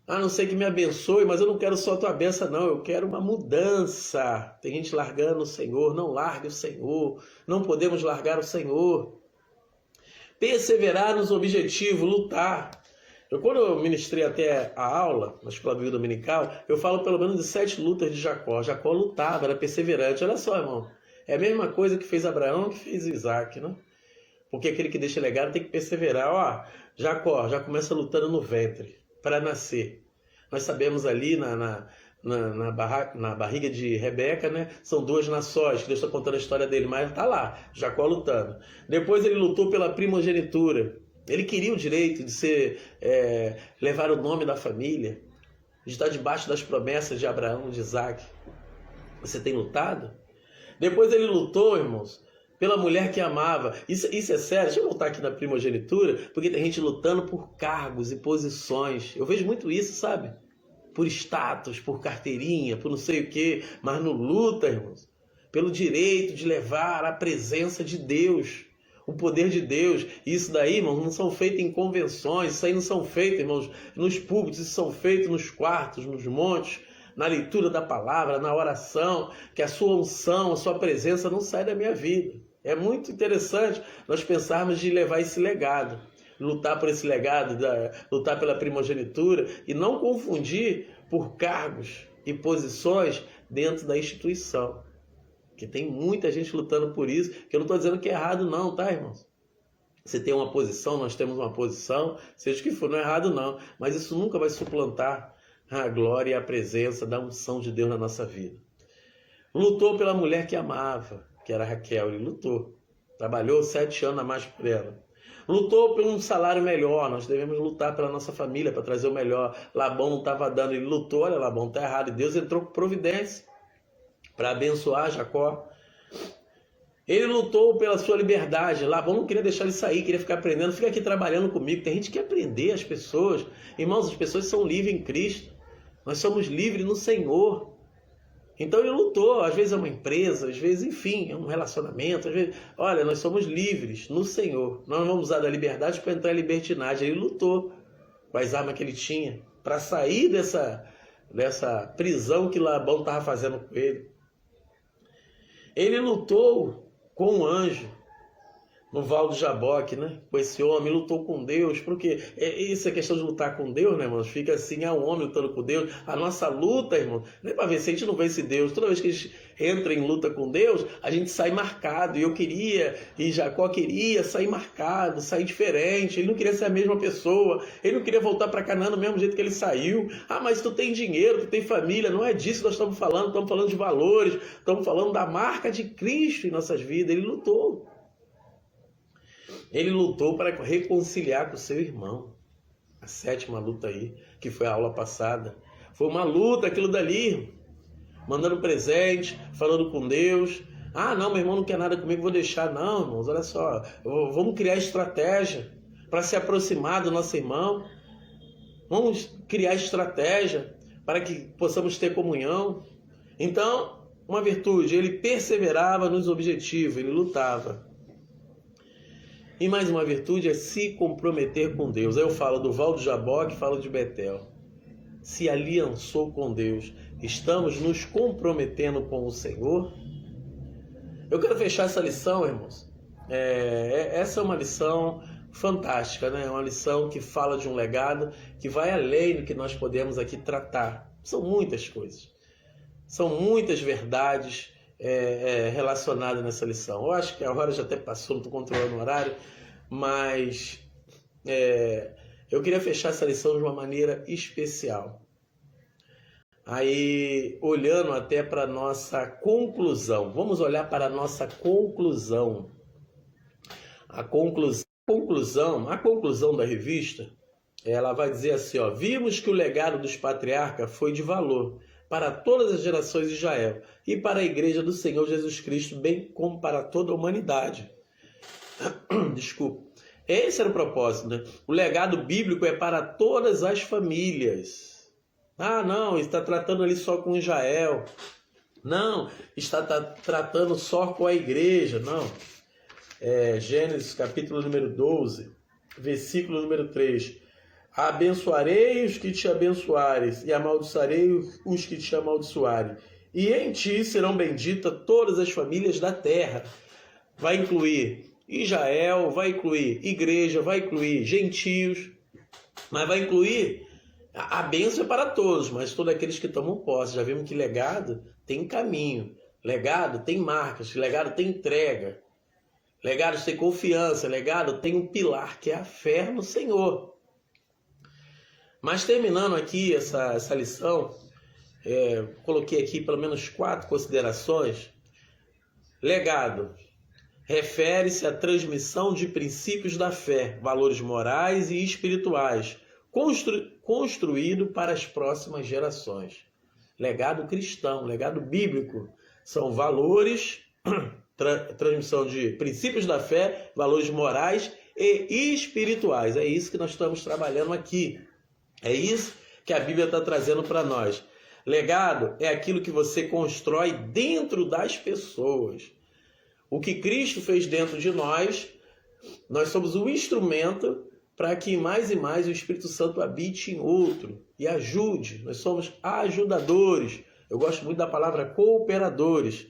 [SPEAKER 1] A não ser que me abençoe, mas eu não quero só a tua bênção, não. Eu quero uma mudança. Tem gente largando o Senhor. Não largue o Senhor. Não podemos largar o Senhor. Perseverar nos objetivos, lutar. Quando eu ministrei até a aula, na escola bíblica dominical, eu falo pelo menos de 7 lutas de Jacó. Jacó lutava, era perseverante. Olha só, irmão, é a mesma coisa que fez Abraão, que fez Isaac, né? Porque aquele que deixa legado tem que perseverar. Ó, Jacó já começa lutando no ventre, para nascer. Nós sabemos ali na barriga de Rebeca, né? São 2 nações, que Deus está contando a história dele, mas está lá, Jacó lutando. Depois ele lutou pela primogenitura. Ele queria o direito de levar o nome da família, de estar debaixo das promessas de Abraão, de Isaac. Você tem lutado? Depois ele lutou, irmãos, pela mulher que amava. Isso é sério. Deixa eu voltar aqui na primogenitura, porque tem gente lutando por cargos e posições. Eu vejo muito isso, sabe? Por status, por carteirinha, por não sei o quê. Mas não luta, irmãos, pelo direito de levar a presença de Deus. O poder de Deus. E isso daí, irmãos, não são feitos em convenções, isso aí não são feitos, irmãos, nos púlpitos, isso são feitos nos quartos, nos montes, na leitura da palavra, na oração, que a sua unção, a sua presença não sai da minha vida. É muito interessante nós pensarmos de levar esse legado, lutar por esse legado, lutar pela primogenitura e não confundir por cargos e posições dentro da instituição. Que tem muita gente lutando por isso, que eu não estou dizendo que é errado não, tá, irmãos? Você tem uma posição, nós temos uma posição, seja o que for, não é errado não, mas isso nunca vai suplantar a glória e a presença da unção de Deus na nossa vida. Lutou pela mulher que amava, que era Raquel, ele lutou. Trabalhou 7 anos a mais por ela. Lutou por um salário melhor, nós devemos lutar pela nossa família, para trazer o melhor. Labão não estava dando, ele lutou, olha, Labão está errado, e Deus entrou com providência para abençoar Jacó. Ele lutou pela sua liberdade. Labão não queria deixar ele sair, queria ficar aprendendo. Fica aqui trabalhando comigo. Tem gente que quer aprender, as pessoas. Irmãos, as pessoas são livres em Cristo. Nós somos livres no Senhor. Então ele lutou. Às vezes é uma empresa, às vezes, enfim, é um relacionamento. Às vezes, olha, nós somos livres no Senhor. Nós não vamos usar da liberdade para entrar em libertinagem. Ele lutou com as armas que ele tinha para sair dessa prisão que Labão estava fazendo com ele. Ele lutou com um anjo no Val do Jaboque, né? Com esse homem, lutou com Deus, porque isso é questão de lutar com Deus, né, irmãos? Fica assim, um homem lutando com Deus. A nossa luta, irmão, não é para ver se a gente não vence Deus. Toda vez que a gente entra em luta com Deus, a gente sai marcado. E Jacó queria sair marcado, sair diferente. Ele não queria ser a mesma pessoa. Ele não queria voltar para Canaã do mesmo jeito que ele saiu. Ah, mas tu tem dinheiro, tu tem família. Não é disso que nós estamos falando de valores, estamos falando da marca de Cristo em nossas vidas. Ele lutou. Ele lutou para reconciliar com o seu irmão. A 7ª luta aí, que foi a aula passada. Foi uma luta aquilo dali. Mandando presente, falando com Deus. Ah, não, meu irmão não quer nada comigo, vou deixar. Não, irmãos, olha só. Vamos criar estratégia para se aproximar do nosso irmão. Vamos criar estratégia para que possamos ter comunhão. Então, uma virtude, ele perseverava nos objetivos, ele lutava. E mais uma virtude é se comprometer com Deus. Aí eu falo do Val do Jaboque, falo de Betel. Se aliançou com Deus. Estamos nos comprometendo com o Senhor. Eu quero fechar essa lição, irmãos. Essa é uma lição fantástica, né? É uma lição que fala de um legado que vai além do que nós podemos aqui tratar. São muitas coisas. São muitas verdades relacionada nessa lição. Eu acho que a hora já até passou, não estou controlando o horário, mas eu queria fechar essa lição de uma maneira especial. Aí, olhando até para a nossa conclusão, vamos olhar para a nossa conclusão. A conclusão da revista, ela vai dizer assim, vimos que o legado dos patriarcas foi de valor para todas as gerações de Israel e para a igreja do Senhor Jesus Cristo, bem como para toda a humanidade. Desculpa. Esse era o propósito, né? O legado bíblico é para todas as famílias. Não, está tratando ali só com Israel. Não, está tratando só com a igreja. Não. Gênesis capítulo número 12, versículo número 3. Abençoarei os que te abençoarem e amaldiçoarei os que te amaldiçoarem. E em ti serão benditas todas as famílias da terra. Vai incluir Israel, vai incluir igreja, vai incluir gentios, mas vai incluir a bênção é para todos, mas todos aqueles que tomam posse. Já vimos que legado tem caminho, legado tem marcas, legado tem entrega, legado tem confiança, legado tem um pilar que é a fé no Senhor. Mas terminando aqui essa lição, coloquei aqui pelo menos 4 considerações. Legado refere-se à transmissão de princípios da fé, valores morais e espirituais, construído para as próximas gerações. Legado cristão, legado bíblico, são valores, transmissão de princípios da fé, valores morais e espirituais. É isso que nós estamos trabalhando aqui. É isso que a Bíblia está trazendo para nós. Legado é aquilo que você constrói dentro das pessoas. O que Cristo fez dentro de nós, nós somos um instrumento para que mais e mais o Espírito Santo habite em outro e ajude. Nós somos ajudadores. Eu gosto muito da palavra cooperadores.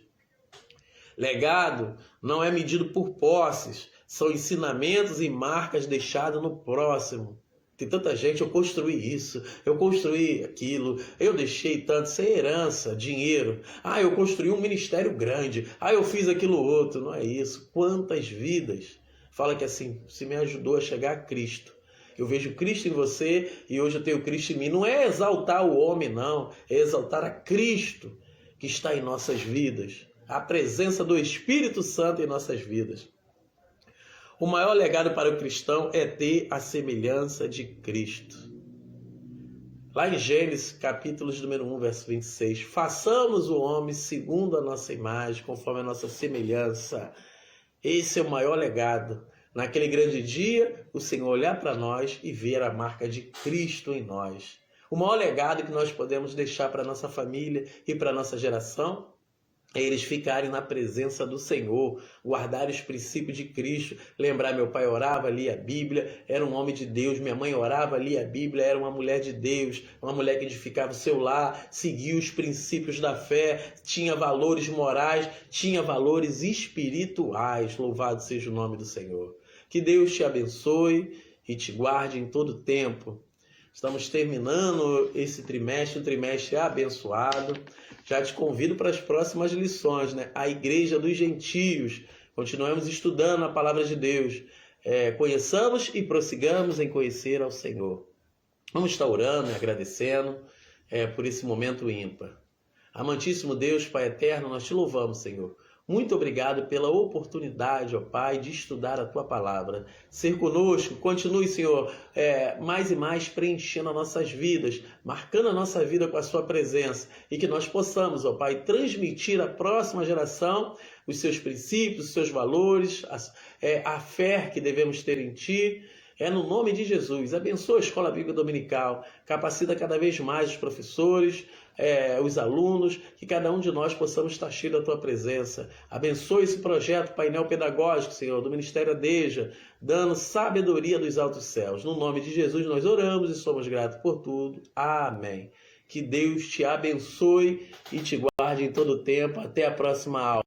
[SPEAKER 1] Legado não é medido por posses, são ensinamentos e marcas deixadas no próximo. Tem tanta gente, eu construí isso, eu construí aquilo, eu deixei tanto, sem herança, dinheiro. Eu construí um ministério grande, eu fiz aquilo outro. Não é isso. Quantas vidas? Fala que assim, se me ajudou a chegar a Cristo. Eu vejo Cristo em você e hoje eu tenho Cristo em mim. Não é exaltar o homem, não. É exaltar a Cristo que está em nossas vidas. A presença do Espírito Santo em nossas vidas. O maior legado para o cristão é ter a semelhança de Cristo. Lá em Gênesis, capítulo número 1, verso 26. Façamos o homem segundo a nossa imagem, conforme a nossa semelhança. Esse é o maior legado. Naquele grande dia, o Senhor olhar para nós e ver a marca de Cristo em nós. O maior legado que nós podemos deixar para a nossa família e para a nossa geração é eles ficarem na presença do Senhor, guardar os princípios de Cristo. Lembrar, meu pai orava, lia a Bíblia, era um homem de Deus. Minha mãe orava, lia a Bíblia, era uma mulher de Deus, uma mulher que edificava o seu lar, seguia os princípios da fé, tinha valores morais, tinha valores espirituais. Louvado seja o nome do Senhor. Que Deus te abençoe e te guarde em todo tempo. Estamos terminando esse trimestre, um trimestre abençoado. Já te convido para as próximas lições, né? A Igreja dos Gentios. Continuamos estudando a Palavra de Deus. Conheçamos e prossigamos em conhecer ao Senhor. Vamos estar orando e agradecendo por esse momento ímpar. Amantíssimo Deus, Pai eterno, nós te louvamos, Senhor. Muito obrigado pela oportunidade, ó Pai, de estudar a Tua Palavra. Ser conosco, continue, Senhor, mais e mais preenchendo as nossas vidas, marcando a nossa vida com a Sua presença e que nós possamos, ó Pai, transmitir à próxima geração os Seus princípios, os Seus valores, a fé que devemos ter em Ti. No nome de Jesus. Abençoa a Escola Bíblica Dominical, capacita cada vez mais os professores, os alunos, que cada um de nós possamos estar cheio da Tua presença. Abençoa esse projeto, painel pedagógico, Senhor, do Ministério Adeja, dando sabedoria dos altos céus. No nome de Jesus nós oramos e somos gratos por tudo. Amém. Que Deus te abençoe e te guarde em todo o tempo. Até a próxima aula.